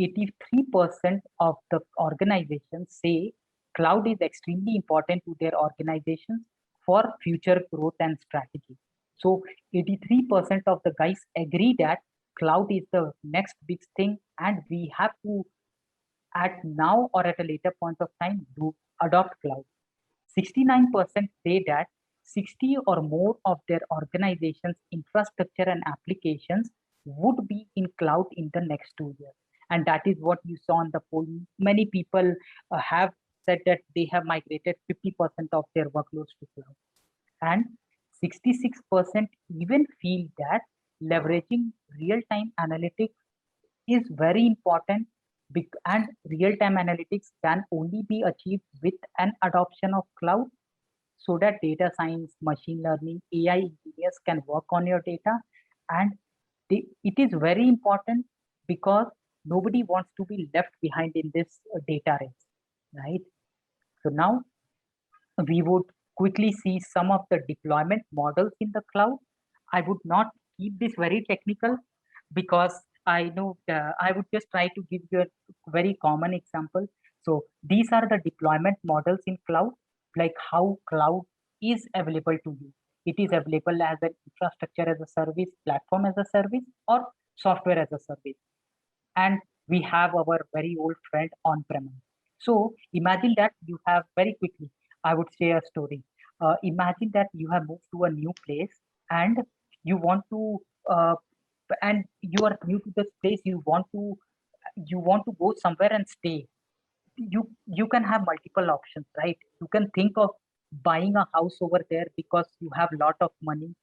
83% of the organizations say cloud is extremely important to their organizations for future growth and strategy. So 83% of the guys agree that cloud is the next big thing, and we have to at now or at a later point of time do adopt cloud. 69% say that 60 or more of their organization's infrastructure and applications would be in cloud in the next 2 years. And that is what you saw in the poll. Many people have said that they have migrated 50% of their workloads to cloud. And 66% even feel that leveraging real-time analytics is very important, and real-time analytics can only be achieved with an adoption of cloud, so that data science, machine learning, AI engineers can work on your data. And it is very important because nobody wants to be left behind in this data race, right? So now we would quickly see some of the deployment models in the cloud. I would not keep this very technical because I know I would just try to give you a very common example. So these are the deployment models in cloud, like how cloud is available to you. It is available as an infrastructure as a service, platform as a service, or software as a service. And we have our very old friend on-premise. So imagine that you have very quickly, I would say a story. Imagine that you have moved to a new place and you want to, and you are new to this place. You want to go somewhere and stay. You can have multiple options, right? You can think of buying a house over there because you have a lot of money,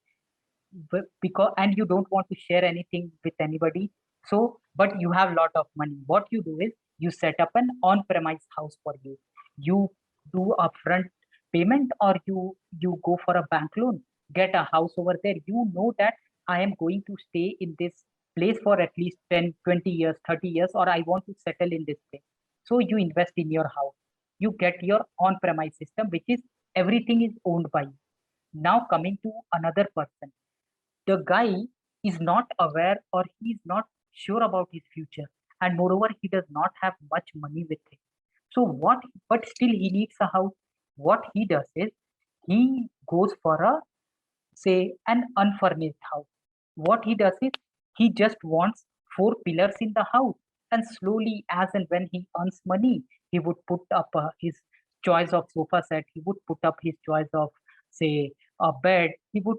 because and you don't want to share anything with anybody. So but you have a lot of money. What you do is you set up an on-premise house for you. You do upfront payment, or you go for a bank loan, get a house over there. You know that I am going to stay in this place for at least 10, 20 years, 30 years, or I want to settle in this place. So you invest in your house. You get your on-premise system, which is everything is owned by you. Now coming to another person, the guy is not aware, or he is not sure about his future, and moreover he does not have much money with him. So what, but still he needs a house. What he does is he goes for a, say, an unfurnished house. What he does is he just wants 4 pillars in the house, and slowly, as and when he earns money, he would put up his choice of sofa set, he would put up his choice of, say, a bed, he would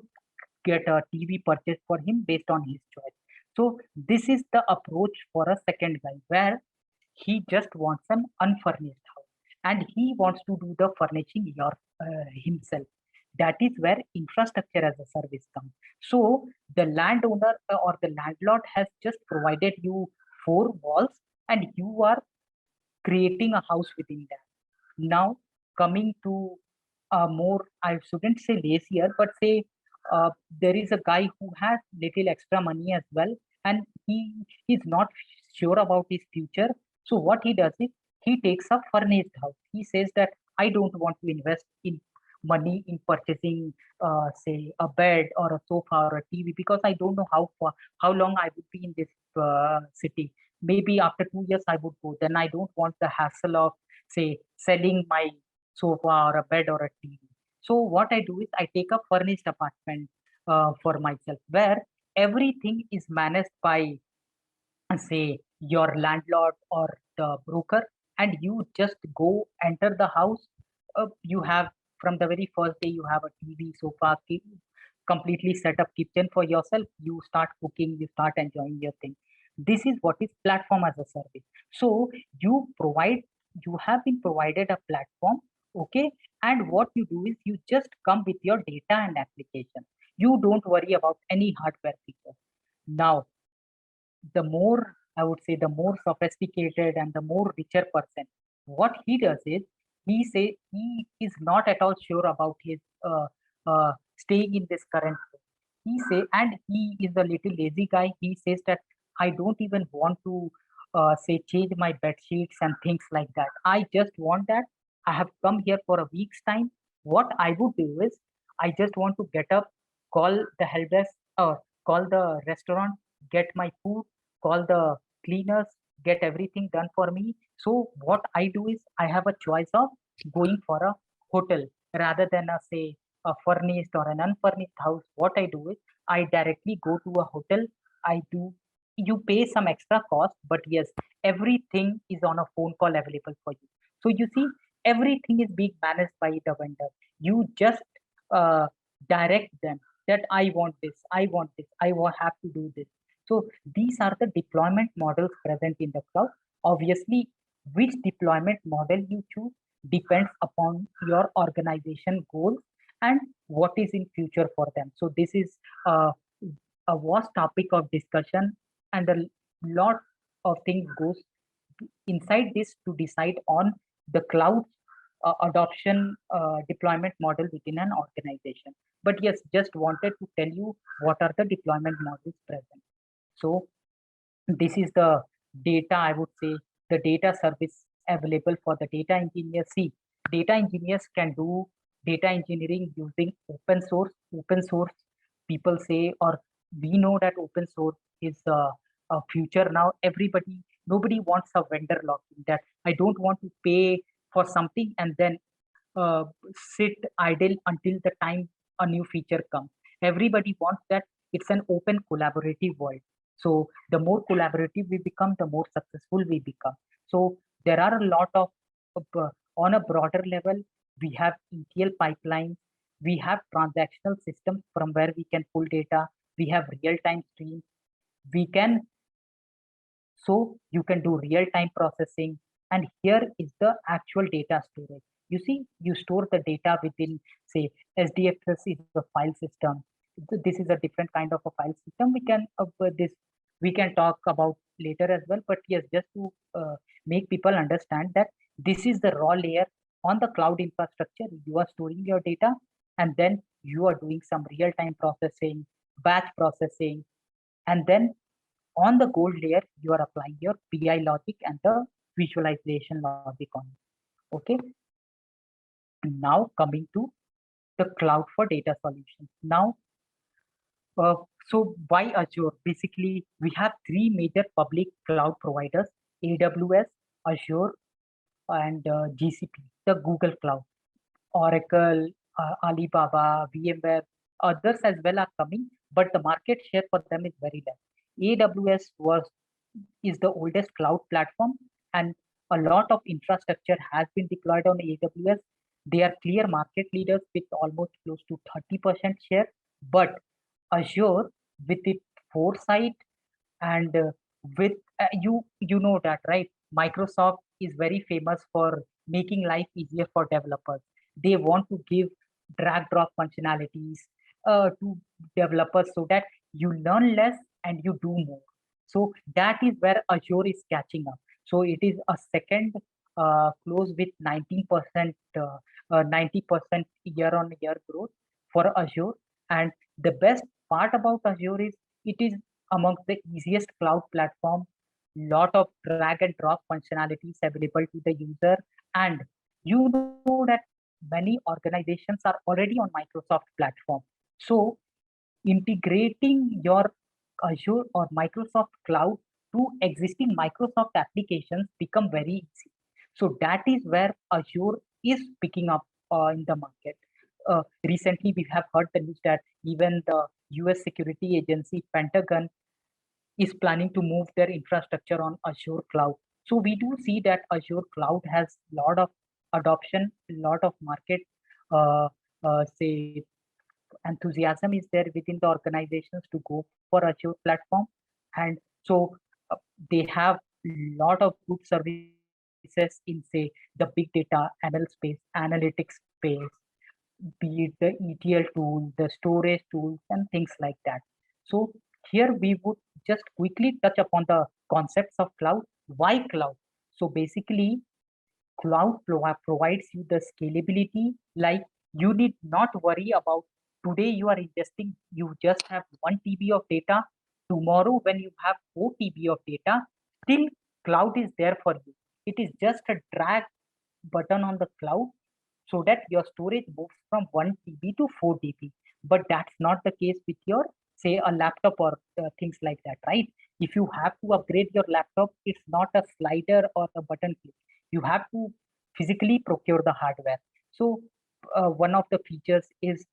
get a TV purchased for him based on his choice. So this is the approach for a second guy, where he just wants an unfurnished house and he wants to do the furnishing himself. That is where infrastructure as a service comes. So the landowner or the landlord has just provided you 4 walls, and you are creating a house within that. Now coming to more, I shouldn't say lazier, but say there is a guy who has little extra money as well, and he is not sure about his future. So what he does is he takes a furnished house. He says that I don't want to invest in money in purchasing, say, a bed or a sofa or a TV, because I don't know how long I would be in this city. Maybe after 2 years I would go. Then I don't want the hassle of, say selling my sofa or a bed or a TV. So what I do is I take a furnished apartment for myself where everything is managed by say your landlord or the broker, and you just go enter the house. You have from the very first day you have a TV, sofa, completely set up kitchen for yourself. You start cooking, you start enjoying your thing. This is what is platform as a service. So you have been provided a platform, okay, and what you do is you just come with your data and application. You don't worry about any hardware feature. Now the more, I would say, the more sophisticated and the more richer person, what he does is he is not at all sure about his staying in this current place. He say, and he is a little lazy guy. He says that I don't even want to say change my bed sheets and things like that. I just want that. I have come here for a week's time. What I would do is I just want to get up, call the help desk or call the restaurant, get my food, call the cleaners, get everything done for me. So what I do is I have a choice of going for a hotel rather than a say a furnished or an unfurnished house. What I do is I directly go to a hotel. I do You pay some extra cost, but yes, everything is on a phone call available for you. So you see, everything is being managed by the vendor. You just uh, direct them that I want this, have to do this. So these are the deployment models present in the cloud. Obviously, which deployment model you choose depends upon your organization goals and what is in future for them. So this is a vast topic of discussion, and a lot of things goes inside this to decide on the cloud adoption deployment model within an organization. But yes, just wanted to tell you what are the deployment models present. So this is the data, I would say, the data service available for the data engineers. See, data engineers can do data engineering using open source. Open source, people say, or we know that open source is a future now. Nobody wants a vendor lock-in, that I don't want to pay for something and then uh, sit idle until the time a new feature comes. Everybody wants that it's an open collaborative world. So the more collaborative we become, the more successful we become. So there are a lot of on a broader level, we have ETL pipelines, we have transactional systems from where we can pull data, we have real-time streams, we can so you can do real-time processing. And here is the actual data storage. You see, you store the data within, say, SDFS is a file system. This is a different kind of a file system. We can talk about later as well. But yes, just to make people understand that this is the raw layer on the cloud infrastructure. You are storing your data, and then you are doing some real-time processing, batch processing, and then on the gold layer, you are applying your BI logic and the visualization logic on it. Okay. Now coming to the cloud for data solutions. Now, so why Azure? Basically, we have three major public cloud providers: AWS, Azure, and GCP, the Google Cloud. Oracle, Alibaba, VMware, others as well are coming, but the market share for them is very less. AWS is the oldest cloud platform, and a lot of infrastructure has been deployed on AWS. They are clear market leaders with almost close to 30% share, but Azure, with its foresight and with you know that, right? Microsoft is very famous for making life easier for developers. They want to give drag drop functionalities to developers so that you learn less and you do more. So that is where Azure is catching up. So it is a second close with 19% 90% year on year growth for Azure. And the best part about Azure is it is amongst the easiest cloud platform, lot of drag and drop functionalities available to the user. And you know that many organizations are already on Microsoft platform. So integrating your Azure or Microsoft cloud to existing Microsoft applications become very easy. So that is where Azure is picking up in the market. Recently, we have heard the news that even the US security agency Pentagon is planning to move their infrastructure on Azure cloud. So we do see that Azure cloud has a lot of adoption, a lot of market, uh, say enthusiasm is there within the organizations to go for Azure platform. And so uh, they have a lot of good services in, say, the big data, ML space, analytics space, be it the ETL tool, the storage tools, and things like that. So here we would just quickly touch upon the concepts of cloud. Why cloud? So basically, provides you the scalability. Like, you need not worry about today you are ingesting, you just have 1 TB of data. Tomorrow, when you have 4 TB of data, still cloud is there for you. It is just a drag button on the cloud so that your storage moves from 1 TB to 4 TB. But that's not the case with your, say, a laptop or things like that, right? If you have to upgrade your laptop, it's not a slider or a button click. You have to physically procure the hardware. So one of the features is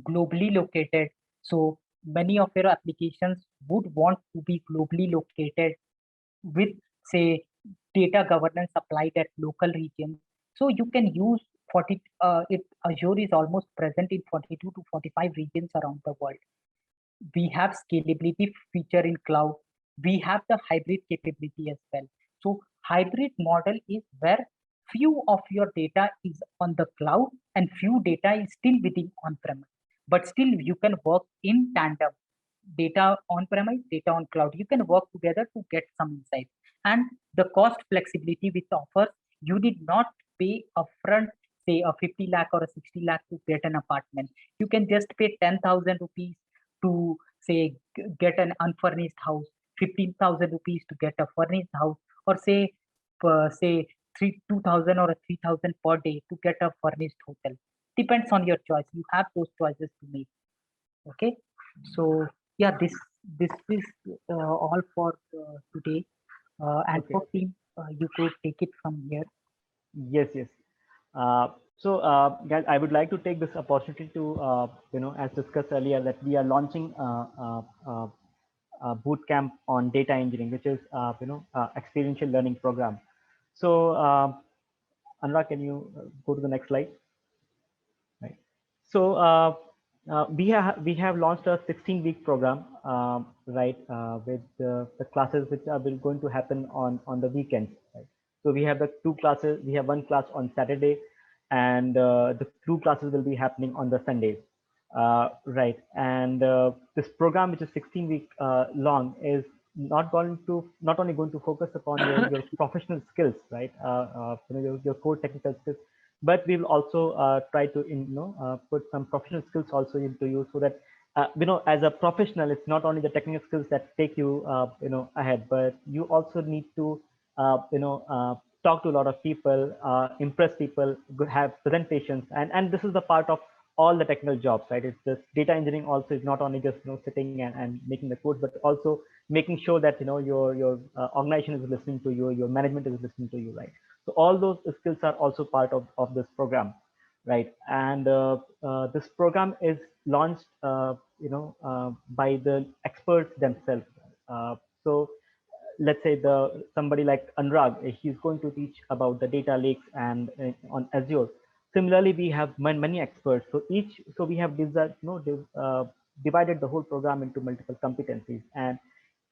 globally located. So many of your applications would want to be globally located with, say, data governance applied at local regions. So you can use 40, Azure is almost present in 42 to 45 regions around the world. We have scalability feature in cloud. We have the hybrid capability as well. So hybrid model is where few of your data is on the cloud and few data is still within on-premise. But still you can work in tandem. Data on-premise, data on cloud. You can work together to get some insights. And the cost flexibility which offers, you did not pay upfront, say a 50 lakh or a 60 lakh to get an apartment. You can just pay 10,000 rupees to, say, get an unfurnished house, 15,000 rupees to get a furnished house, or say 2,000 or 3,000 per day to get a furnished hotel. Depends on your choice. You have those choices to make. Okay, so yeah, this is all for today. And Okay. for team, you could take it from here. Yes, yes. Guys, I would like to take this opportunity to, as discussed earlier, that we are launching a boot camp on data engineering, which is, experiential learning program. So, Anurag, can you go to the next slide? Right. So, we have launched a 16-week program, right, with the classes which are going to happen on the weekends. Right? So we have the two classes. We have one class on Saturday, and the two classes will be happening on the Sundays. Right. And this program, which is 16-week long, is not only going to focus upon your professional skills, right? Your core technical skills, but we will also try to put some professional skills also into you, so that as a professional, it's not only the technical skills that take you ahead, but you also need to talk to a lot of people, impress people, have presentations, and this is the part of all the technical jobs, right? It's just data engineering also is not only just sitting and making the code, but also making sure that your organization is listening to you, your management is listening to you, right? So all those skills are also part of this program, right? And this program is launched by the experts themselves. So let's say somebody like Anurag, he's going to teach about the data lakes and on Azure. Similarly, we have many experts. So we have divided the whole program into multiple competencies, and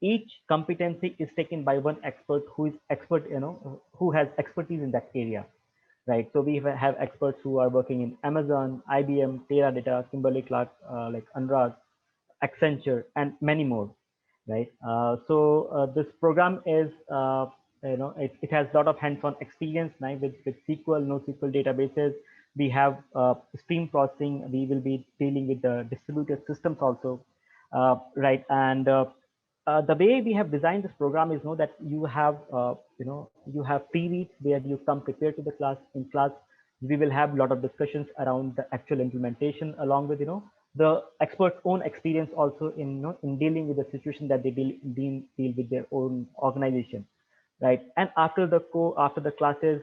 each competency is taken by one expert who is expert, who has expertise in that area, right? So we have experts who are working in Amazon, IBM, Teradata, Kimberly Clark, like Anurag, Accenture, and many more, right? This program is, it has a lot of hands-on experience now with SQL, NoSQL databases. We have stream processing. We will be dealing with the distributed systems also, right? And the way we have designed this program is that you have pre-reads where you come prepared to the class. In class, we will have a lot of discussions around the actual implementation, along with the expert's own experience also in in dealing with the situation that they deal with their own organization. right? And after the classes,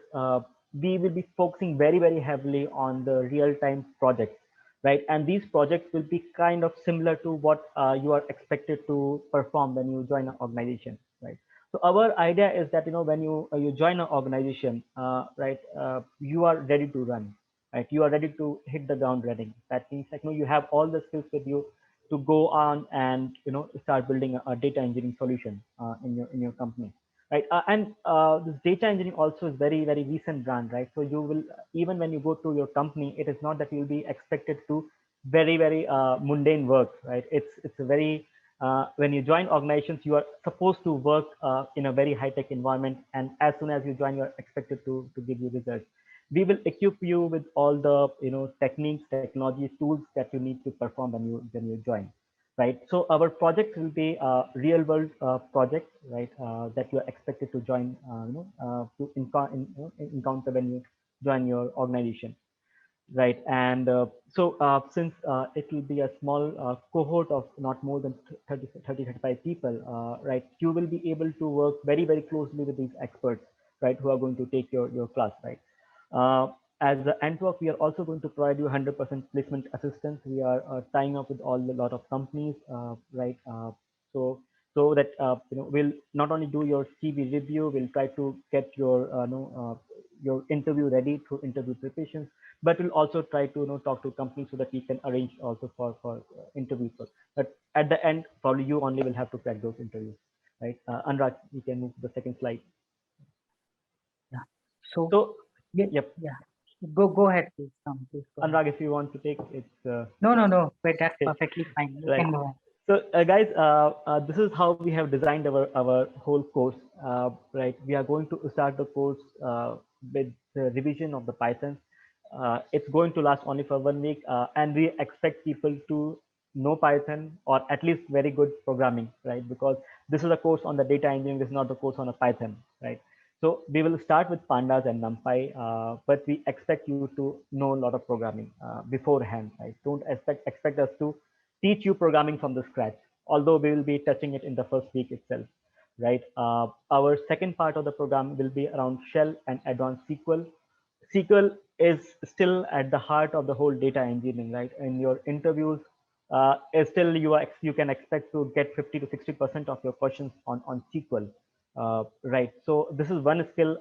we will be focusing very heavily on the real-time projects, right? And these projects will be kind of similar to what you are expected to perform when you join an organization, right? So our idea is that when you join an organization, right, you are ready to run, right? You are ready to hit the ground running. That means like you have all the skills with you to go on and start building a data engineering solution in your company, right? And this data engineering also is very recent brand, right? So you will, even when you go to your company, it is not that you'll be expected to very mundane work, right? It's a very when you join organizations, you are supposed to work in a very high tech environment, and as soon as you join, you are expected to give you results. We will equip you with all the techniques, technologies, tools that you need to perform when you join, right? So our project will be real world projects, right? That you are expected to join, to encounter when you join your organization, right? And since it will be a small cohort of not more than 35 people, right? You will be able to work very closely with these experts, right? Who are going to take your class, right? Uh, as the Antwork, we are also going to provide you 100% placement assistance. We are tying up with a lot of companies, right? So that we'll not only do your CV review, we'll try to get your interview ready through interview preparations, but we'll also try to talk to companies so that we can arrange also for interviews. But at the end, probably you only will have to crack those interviews, right? Anurag, you can move to the second slide. Yeah. So So, yeah, yep. yeah. Go ahead, please. Please go ahead. Anurag, if you want to take it's No. But that's okay, perfectly fine. You right. can go ahead. So, guys, this is how we have designed our whole course. Right, we are going to start the course with the revision of the Python. It's going to last only for 1 week, and we expect people to know Python or at least very good programming, right? Because this is a course on the data engineering. This is not the course on a Python, right? So we will start with pandas and NumPy, but we expect you to know a lot of programming beforehand, right? Don't expect us to teach you programming from the scratch, although we will be touching it in the first week itself, right? Our second part of the program will be around shell and advanced SQL. SQL is still at the heart of the whole data engineering, right? In your interviews, still you can expect to get 50 to 60% of your questions on SQL, right? So this is one skill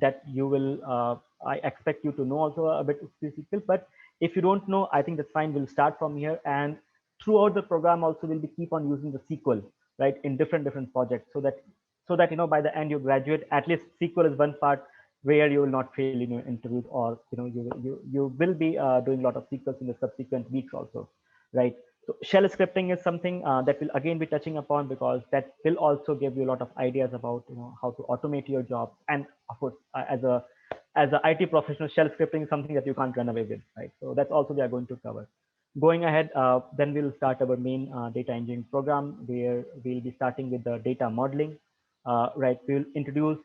that you will, I expect you to know also a bit of SQL, but if you don't know, I think that's fine. We'll start from here, and throughout the program also we'll be keep on using the SQL, right, in different projects, so that by the end you graduate, at least SQL is one part where you will not fail in your interviews, or you will be doing a lot of SQLs in the subsequent weeks also, right? So shell scripting is something that will again be touching upon, because that will also give you a lot of ideas about how to automate your job. And of course, as a IT professional, shell scripting is something that you can't run away with, right? So that's also we are going to cover. Going ahead, then we'll start our main data engineering program, where we'll be starting with the data modeling, right? We'll introduce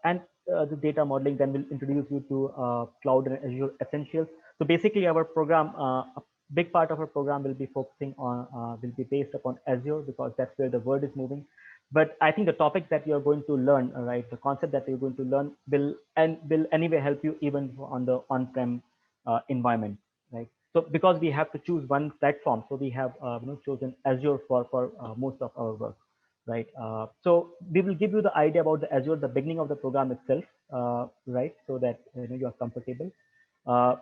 and the data modeling, then we'll introduce you to cloud and Azure essentials. So basically our program, a big part of our program will be focusing on, will be based upon Azure, because that's where the world is moving. But I think the topics that you're going to learn, right, the concept that you're going to learn will anyway help you even on the on-prem environment, right? So because we have to choose one platform, so we have chosen Azure for most of our work, right? So we will give you the idea about the Azure, the beginning of the program itself, right? So that you are comfortable.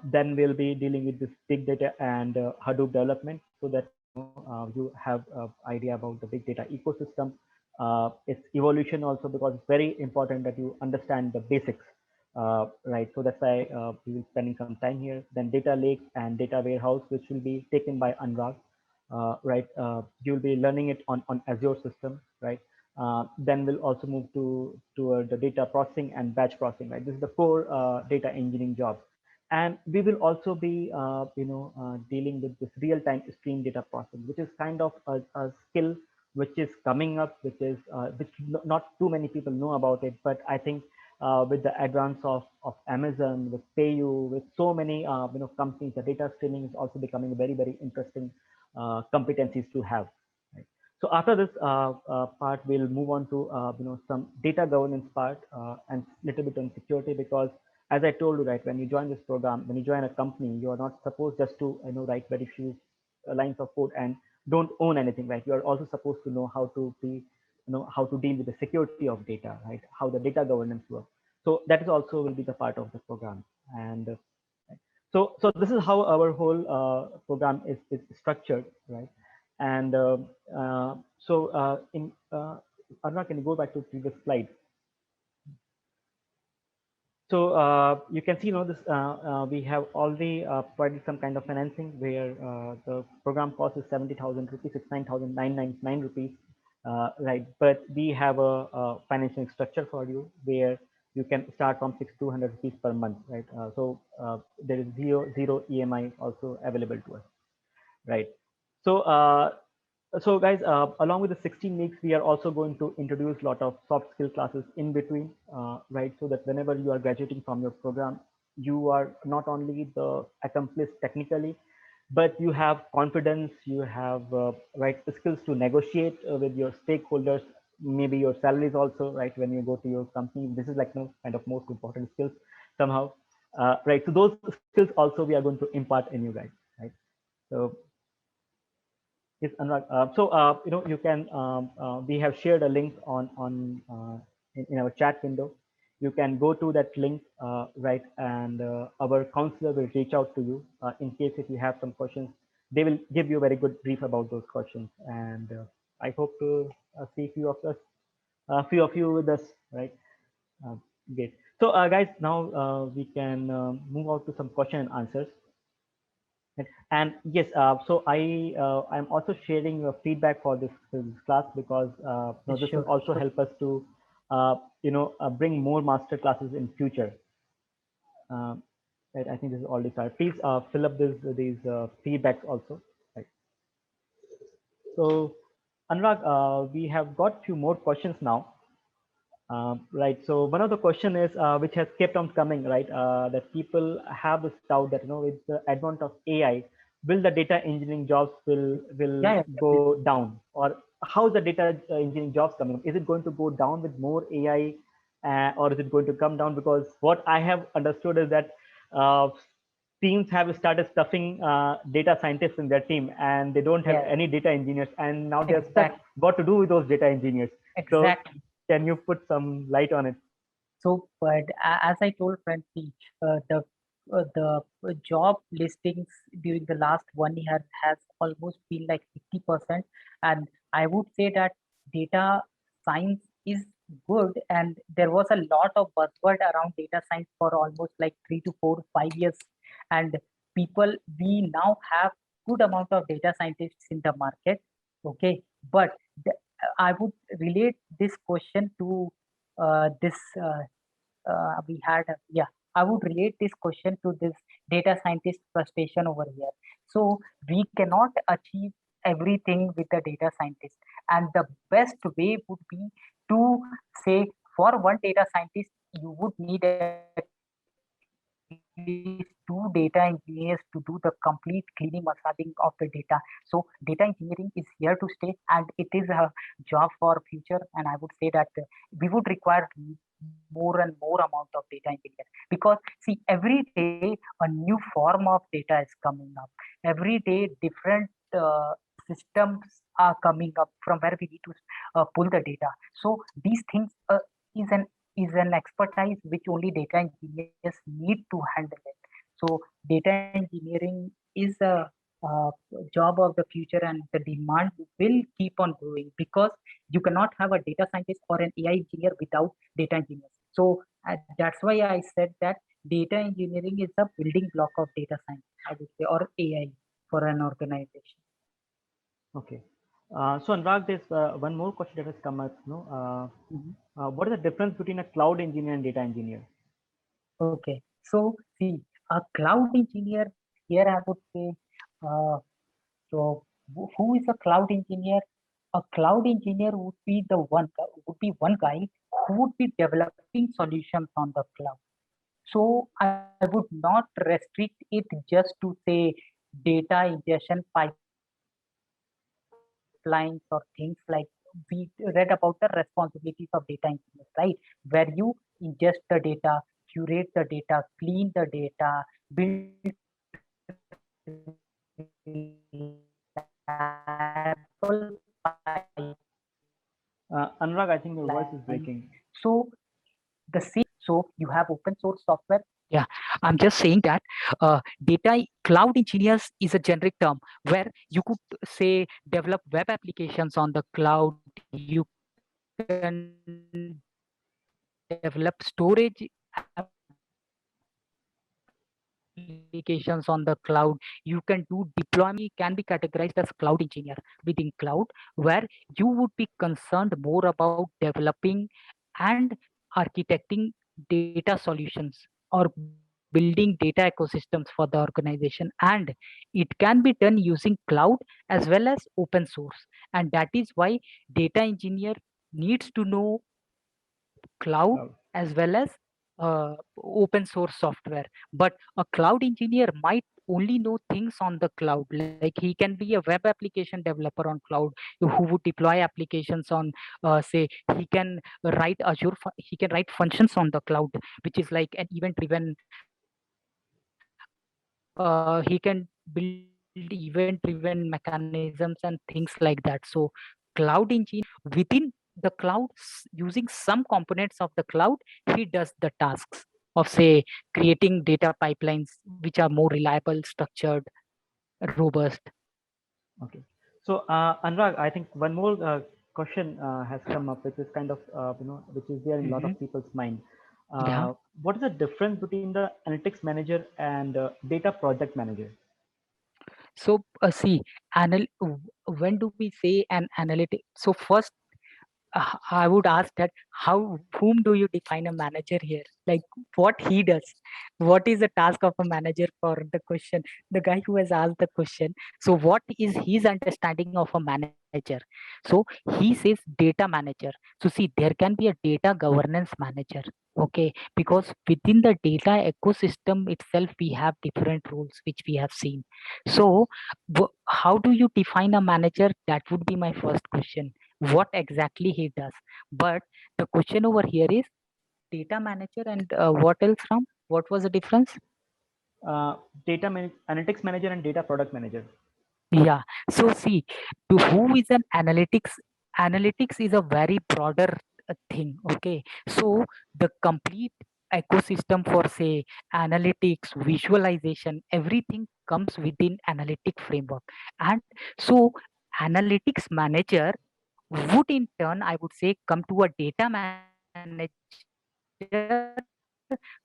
Then we'll be dealing with this big data and Hadoop development, so that you have an idea about the big data ecosystem, its evolution also, because it's very important that you understand the basics, right? So that's why we will spending some time here. Then data lakes and data warehouse, which will be taken by Anurag, right? You'll be learning it on Azure system, right? Then we'll also move to the data processing and batch processing, right? This is the core data engineering job. And we will also be, dealing with this real-time stream data processing, which is kind of a skill which is coming up, which not too many people know about it. But I think with the advance of Amazon, with PayU, with so many companies, the data streaming is also becoming very interesting competencies to have. Right? So after this part, we'll move on to some data governance part and little bit on security, because as I told you, right, when you join this program, when you join a company, you are not supposed just to write very few lines of code and don't own anything, right? You are also supposed to know how to be how to deal with the security of data, right? How the data governance works. So that is also will be the part of the program. And so this is how our whole program is structured, right? And in Arna, can you go back to previous slide? So you can see, this we have already provided some kind of financing where the program cost is 70,000 rupees, it's 9,999 rupees, right? But we have a financing structure for you where you can start from 6,200 rupees per month, right? There is zero EMI also available to us, right? So so guys, along with the 16 weeks, we are also going to introduce a lot of soft skill classes in between, right? So that whenever you are graduating from your program, you are not only the accomplished technically, but you have confidence, you have right skills to negotiate with your stakeholders, maybe your salaries also, right? When you go to your company, this is like kind of most important skills somehow, right? So those skills also we are going to impart in you guys, right? So yes, Anurag. You can, we have shared a link in our chat window. You can go to that link, right? And our counselor will reach out to you in case if you have some questions. They will give you a very good brief about those questions. And I hope to see few of you with us, right? Uh, Great. So, guys, now we can move on to some question and answers. And yes, so I'm also sharing feedback for this class, because this will Sure, also sure. help us to bring more master classes in future. Um, right, I think this is already started. Please fill up these feedbacks also. Right. So Anurag, we have got few more questions now. Right. So one of the question is which has kept on coming, right? That people have this doubt that with the advent of AI, will the data engineering jobs will Yeah, go definitely. down, or how is the data engineering jobs coming? Is it going to go down with more AI, or is it going to come down? Because what I have understood is that uh, teams have started stuffing data scientists in their team, and they don't have Yeah, any data engineers, and now they're stuck. exactly, What to do with those data engineers? So exactly. can you put some light on it? So, but as I told Francie, the job listings during the last 1 year has almost been like 50%, and I would say that data science is good, and there was a lot of buzzword around data science for almost like 3 to 4, 5 years, and people we now have good amount of data scientists in the market. Okay, but the, I would relate this question to this. We had yeah, I would relate this question to this data scientist frustration over here. So we cannot achieve everything with the data scientist, and the best way would be to say, for one data scientist you would need at least 2 data engineers to do the complete cleaning massaging of the data. So data engineering is here to stay, and it is a job for future, and I would say that we would require more and more amount of data engineer, because see, every day a new form of data is coming up. Every day different systems are coming up from where we need to pull the data. So these things is an expertise which only data engineers need to handle it. So data engineering is a job of the future, and the demand will keep on growing, because you cannot have a data scientist or an AI engineer without data engineers. So that's why I said that data engineering is the building block of data science, I would say, or AI for an organization. Okay. So Anurag, there's one more question that has come up. Mhm. What is the difference between a cloud engineer and data engineer? Okay, so see, a cloud engineer here, I would say, uh, so who is a cloud engineer? A cloud engineer would be one guy who would be developing solutions on the cloud. So I would not restrict it just to say data ingestion pipeline, or data pipelines or things like we read about the responsibilities of data engineers, right? Where you ingest the data, curate the data, clean the data, build Anurag, I think your voice is breaking. So the same, so you have open source software. Yeah, I'm just saying that data cloud engineers is a generic term where you could say develop web applications on the cloud. You can develop storage applications on the cloud. You can do deployment, can be categorized as cloud engineer within cloud, where you would be concerned more about developing and architecting data solutions or building data ecosystems for the organization, and it can be done using cloud as well as open source. And that is why data engineer needs to know cloud as well as open source software. But a cloud engineer might only know things on the cloud, like he can be a web application developer on cloud who would deploy applications on say he can write Azure, he can write functions on the cloud, which is like an event driven, he can build event driven mechanisms and things like that. So cloud engineer within the cloud, using some components of the cloud, he does the tasks of say creating data pipelines which are more reliable, structured, robust. Okay. So Anurag, I think one more question has come up, which is kind of which is there in a lot of people's mind. Yeah. What is the difference between the analytics manager and data project manager? So see, when do we say an analytic? So first, I would ask that whom do you define a manager here? Like what he does, what is the task of a manager for the question, the guy who has asked the question. So what is his understanding of a manager? So he says data manager. So see, there can be a data governance manager. Okay, because within the data ecosystem itself, we have different roles which we have seen. So how do you define a manager? That would be my first question, what exactly he does. But the question over here is data manager and what else, Ram? What was the difference? Analytics manager and data product manager. Yeah. So see, to who is an analytics? Analytics is a very broader thing. Okay. So the complete ecosystem for say analytics, visualization, everything comes within analytic framework. And so analytics manager would in turn, I would say, come to a data manager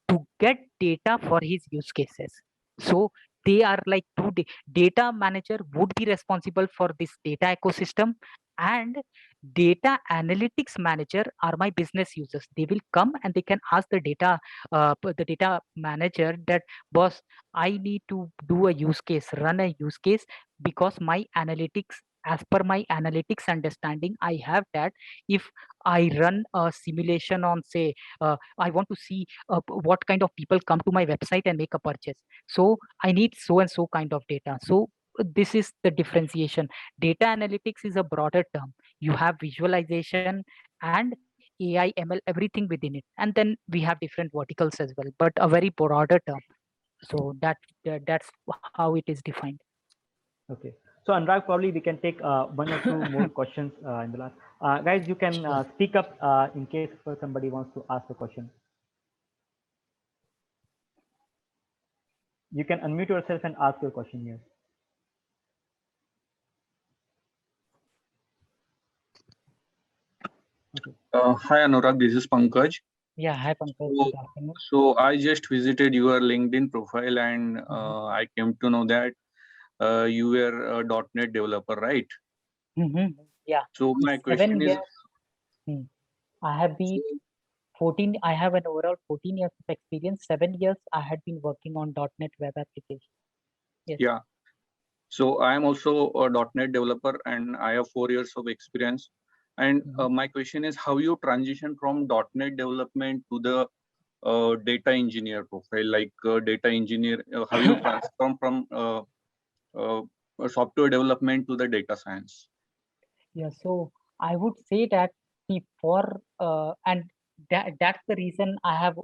to get data for his use cases. So they are like data manager would be responsible for this data ecosystem, and data analytics manager are my business users. They will come and they can ask the data manager that, boss, I need to do a use case, run a use case, because my analytics, as per my analytics understanding, I have that if I run a simulation on say I want to see what kind of people come to my website and make a purchase, so I need so and so kind of data. So this is the differentiation. Data analytics is a broader term. You have visualization and AI, ML, everything within it, and then we have different verticals as well, but a very broader term. So that's how it is defined. Okay. So Anurag, probably we can take one or two more questions in the last. Guys, you can speak up in case somebody wants to ask a question. You can unmute yourself and ask your question here. Okay. Hi Anurag, this is Pankaj. Yeah, hi Pankaj. So, Good afternoon. so I just visited your LinkedIn profile and I came to know that you were a .NET developer, right? Yeah. So my question is, I have been 14. I have an overall 14 years of experience. 7 years I had been working on .NET web application. Yes. Yeah. So I am also a .NET developer and I have 4 years of experience. And my question is, how you transition from .NET development to the data engineer profile, like data engineer, how you transform from software development to the data science? Yeah, so I would say that and that's the reason I have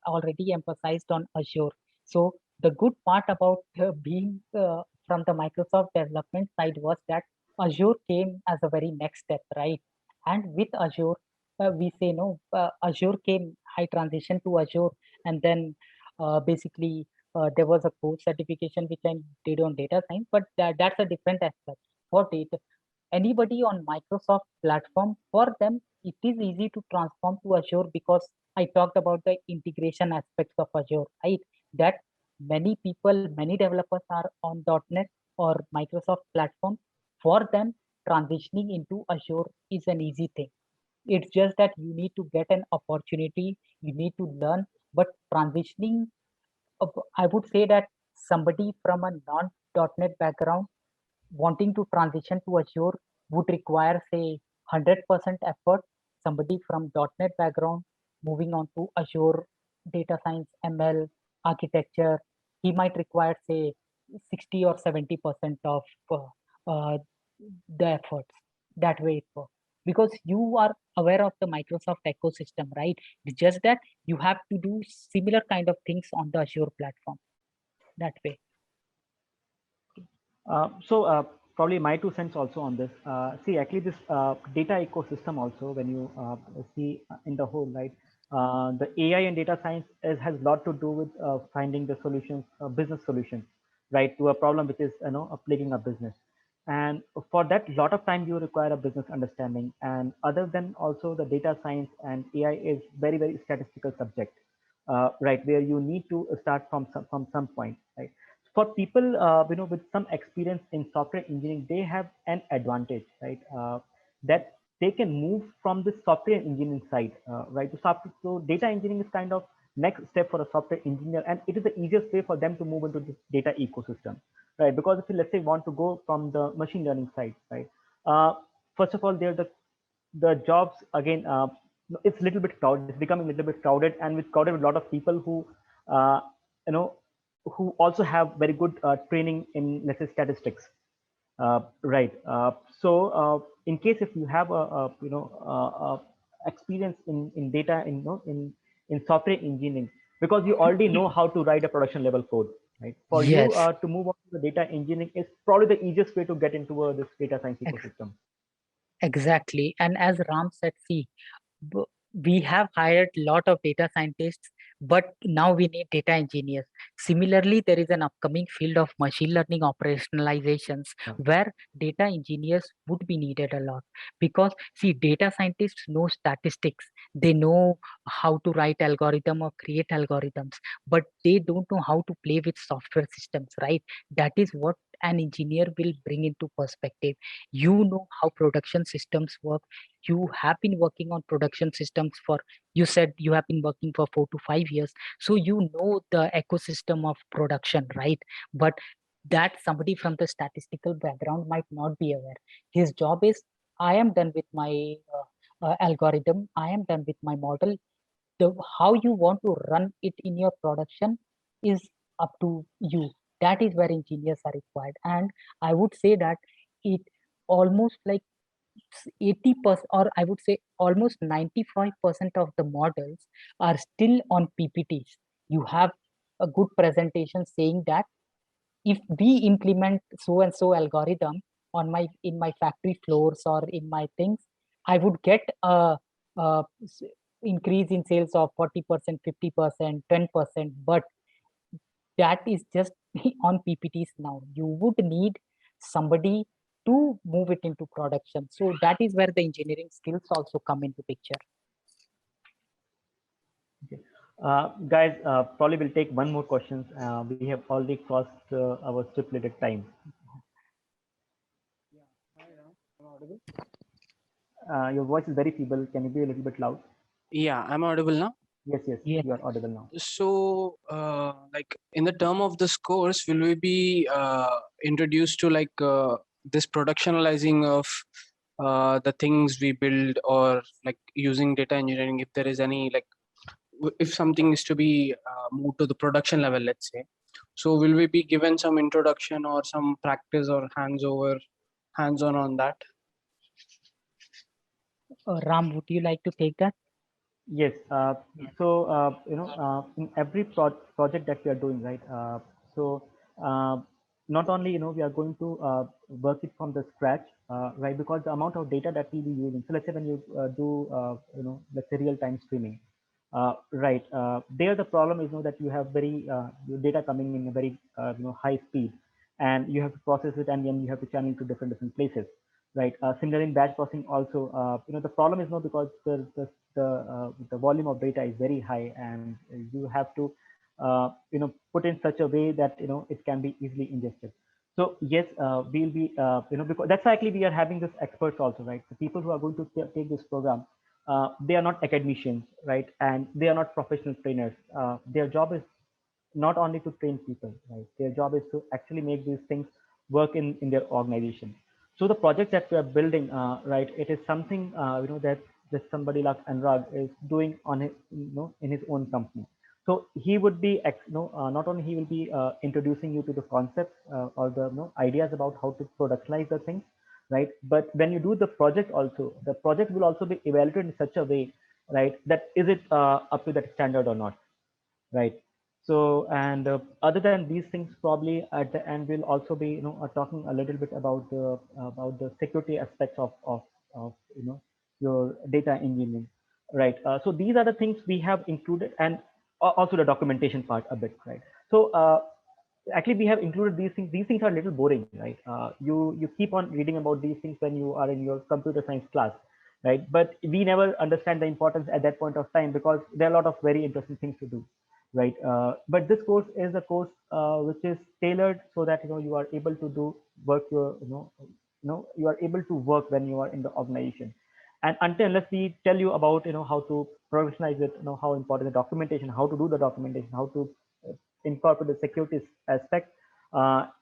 already emphasized on Azure. So the good part about being from the Microsoft development side was that Azure came as a very next step, right? And with Azure, we say no, Azure came, I transition to Azure, and then basically there was a course certification which I did on data science, but that's a different aspect. For data, anybody on Microsoft platform, for them, it is easy to transform to Azure because I talked about the integration aspects of Azure, right? That many people, many developers are on .NET or Microsoft platform. For them, transitioning into Azure is an easy thing. It's just that you need to get an opportunity, you need to learn, but transitioning, I would say that somebody from a non-.NET background wanting to transition to Azure would require, say, 100% effort. Somebody from .NET background moving on to Azure data science, ML, architecture, he might require, say, 60 or 70% of uh, the efforts. That way it works. Because you are aware of the Microsoft ecosystem, right? It's just that you have to do similar kind of things on the Azure platform. That way. So probably my 2 cents also on this. See, actually, this data ecosystem also, when you see in the whole, right, the AI and data science has a lot to do with finding the solutions, business solutions, right, to a problem which is plaguing a business. And for that, a lot of time you require a business understanding. And other than also the data science and AI is very, very statistical subject, right, where you need to start from some point, right? For people with some experience in software engineering, they have an advantage, right, that they can move from the software engineering side, right, to software. So data engineering is kind of next step for a software engineer, and it is the easiest way for them to move into this data ecosystem, right? Because if you, let's say, want to go from the machine learning side, right, uh, first of all, there the jobs again, it's a little bit crowded, it's becoming a little bit crowded, and with crowded with a lot of people who uh, you know who also have very good training in, let's say, statistics, right? So in case if you have experience in data, in software engineering, because you already know how to write a production level code, right? For you Yes. to move on to the data engineering is probably the easiest way to get into this data science ecosystem. Exactly. And as Ram said, see, we have hired a lot of data scientists, but now we need data engineers. Similarly, there is an upcoming field of machine learning operationalizations where data engineers would be needed a lot, because see, data scientists know statistics, they know how to write algorithm or create algorithms, but they don't know how to play with software systems, right? That is what an engineer will bring into perspective. You know how production systems work, you have been working on production systems for, you said you have been working for 4 to 5 years, so you know the ecosystem of production, right? But that somebody from the statistical background might not be aware. His job is, I am done with my algorithm, I am done with my model. How you want to run it in your production is up to you. That is where engineers are required. And I would say that it almost like 80%, or I would say almost 95% of the models are still on PPTs. You have a good presentation saying that if we implement so and so algorithm on in my factory floors or in my things, I would get a increase in sales of 40%, 50%, 10%. But that is just on PPTs now. You would need somebody to move it into production. So that is where the engineering skills also come into picture. Okay. Guys, probably we'll take one more questions. We have already crossed our stipulated time. Your voice is very feeble. Can you be a little bit loud? Yeah, I'm audible now. Yes, Yeah. you are audible now. So, like in the term of this course, will we be introduced to like this productionalizing of the things we build, or like using data engineering? If there is any like, if something is to be moved to the production level, let's say, so will we be given some introduction or some practice or hands-on on that? Ram, would you like to take that? Yes. So in every project that we are doing, right? So uh, not only we are going to work it from the scratch, right? Because the amount of data that we'll be using. So let's say when you do let's say real-time streaming, right? There the problem is that you have very your data coming in a very high speed, and you have to process it, and then you have to channel to different places, right? Similar in batch processing also, the problem is not because the volume of data is very high, and you have to put in such a way that it can be easily ingested. So yes, we'll be because that's why actually we are having this experts also, right? The people who are going to take this program, they are not academicians, right? And they are not professional trainers. Their job is not only to train people, right? Their job is to actually make these things work in their organization. So the project that we are building, right, it is something that somebody like Anurag is doing on his, in his own company. So he would be, not only he will be introducing you to the concepts or the ideas about how to productionize the things, right? But when you do the project also, the project will also be evaluated in such a way, right, that is it up to that standard or not, right? So, and other than these things, probably at the end we'll also be talking a little bit about the security aspects of your data engineering, right? So these are the things we have included, and also the documentation part a bit, right? So actually we have included these things. These things are a little boring, right? You keep on reading about these things when you are in your computer science class, right? But we never understand the importance at that point of time, because there are a lot of very interesting things to do, right? But this course is a course which is tailored so that you are able to do work your you are able to work when you are in the organization. And until unless we tell you about how to professionalize it, how important the documentation, how to do the documentation, how to incorporate the security aspect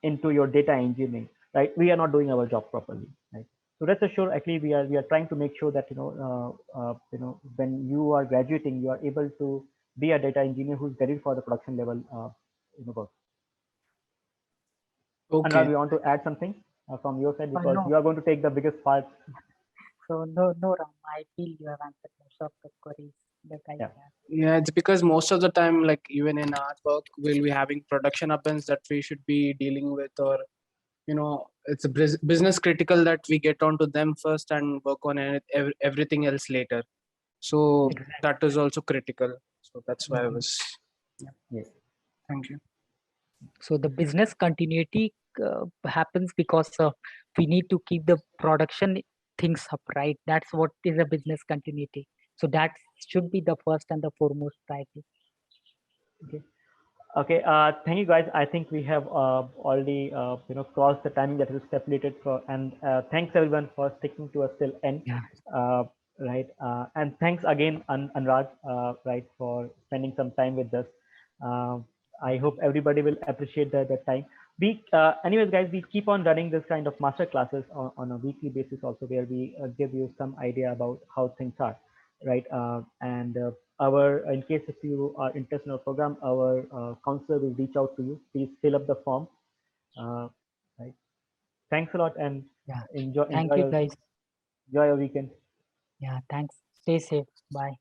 into your data engineering, right? We are not doing our job properly, right? So rest assured, actually, we are trying to make sure that when you are graduating, you are able to be a data engineer who's ready for the production level work. Okay. Anurag, you want to add something from your side, because No. you are going to take the biggest part. So no, Ram, I feel you have answered most of the queries that I Yeah. have. Yeah, it's because most of the time, like even in our work, we'll be having production events that we should be dealing with, or it's a business critical that we get onto them first and work on everything else later. So Exactly. that is also critical. So that's why I Mhm. was. Yes. Thank you. So the business continuity happens because we need to keep the production things up, right? That's what is a business continuity. So that should be the first and the foremost priority. Okay. Okay. Thank you, guys. I think we have already crossed the timing that was stipulated for, and thanks everyone for sticking to us till end. Yeah. Right. And thanks again, Anurag, right, for spending some time with us. Uh, I hope everybody will appreciate the time. We, anyways, guys, we keep on running this kind of master classes on a weekly basis also, where we give you some idea about how things are, right? And in case if you are interested in our program, our counselor will reach out to you. Please fill up the form. Right. Thanks a lot, and Yeah. enjoy Thank you, guys. enjoy your weekend. Yeah. Thanks. Stay safe. Bye.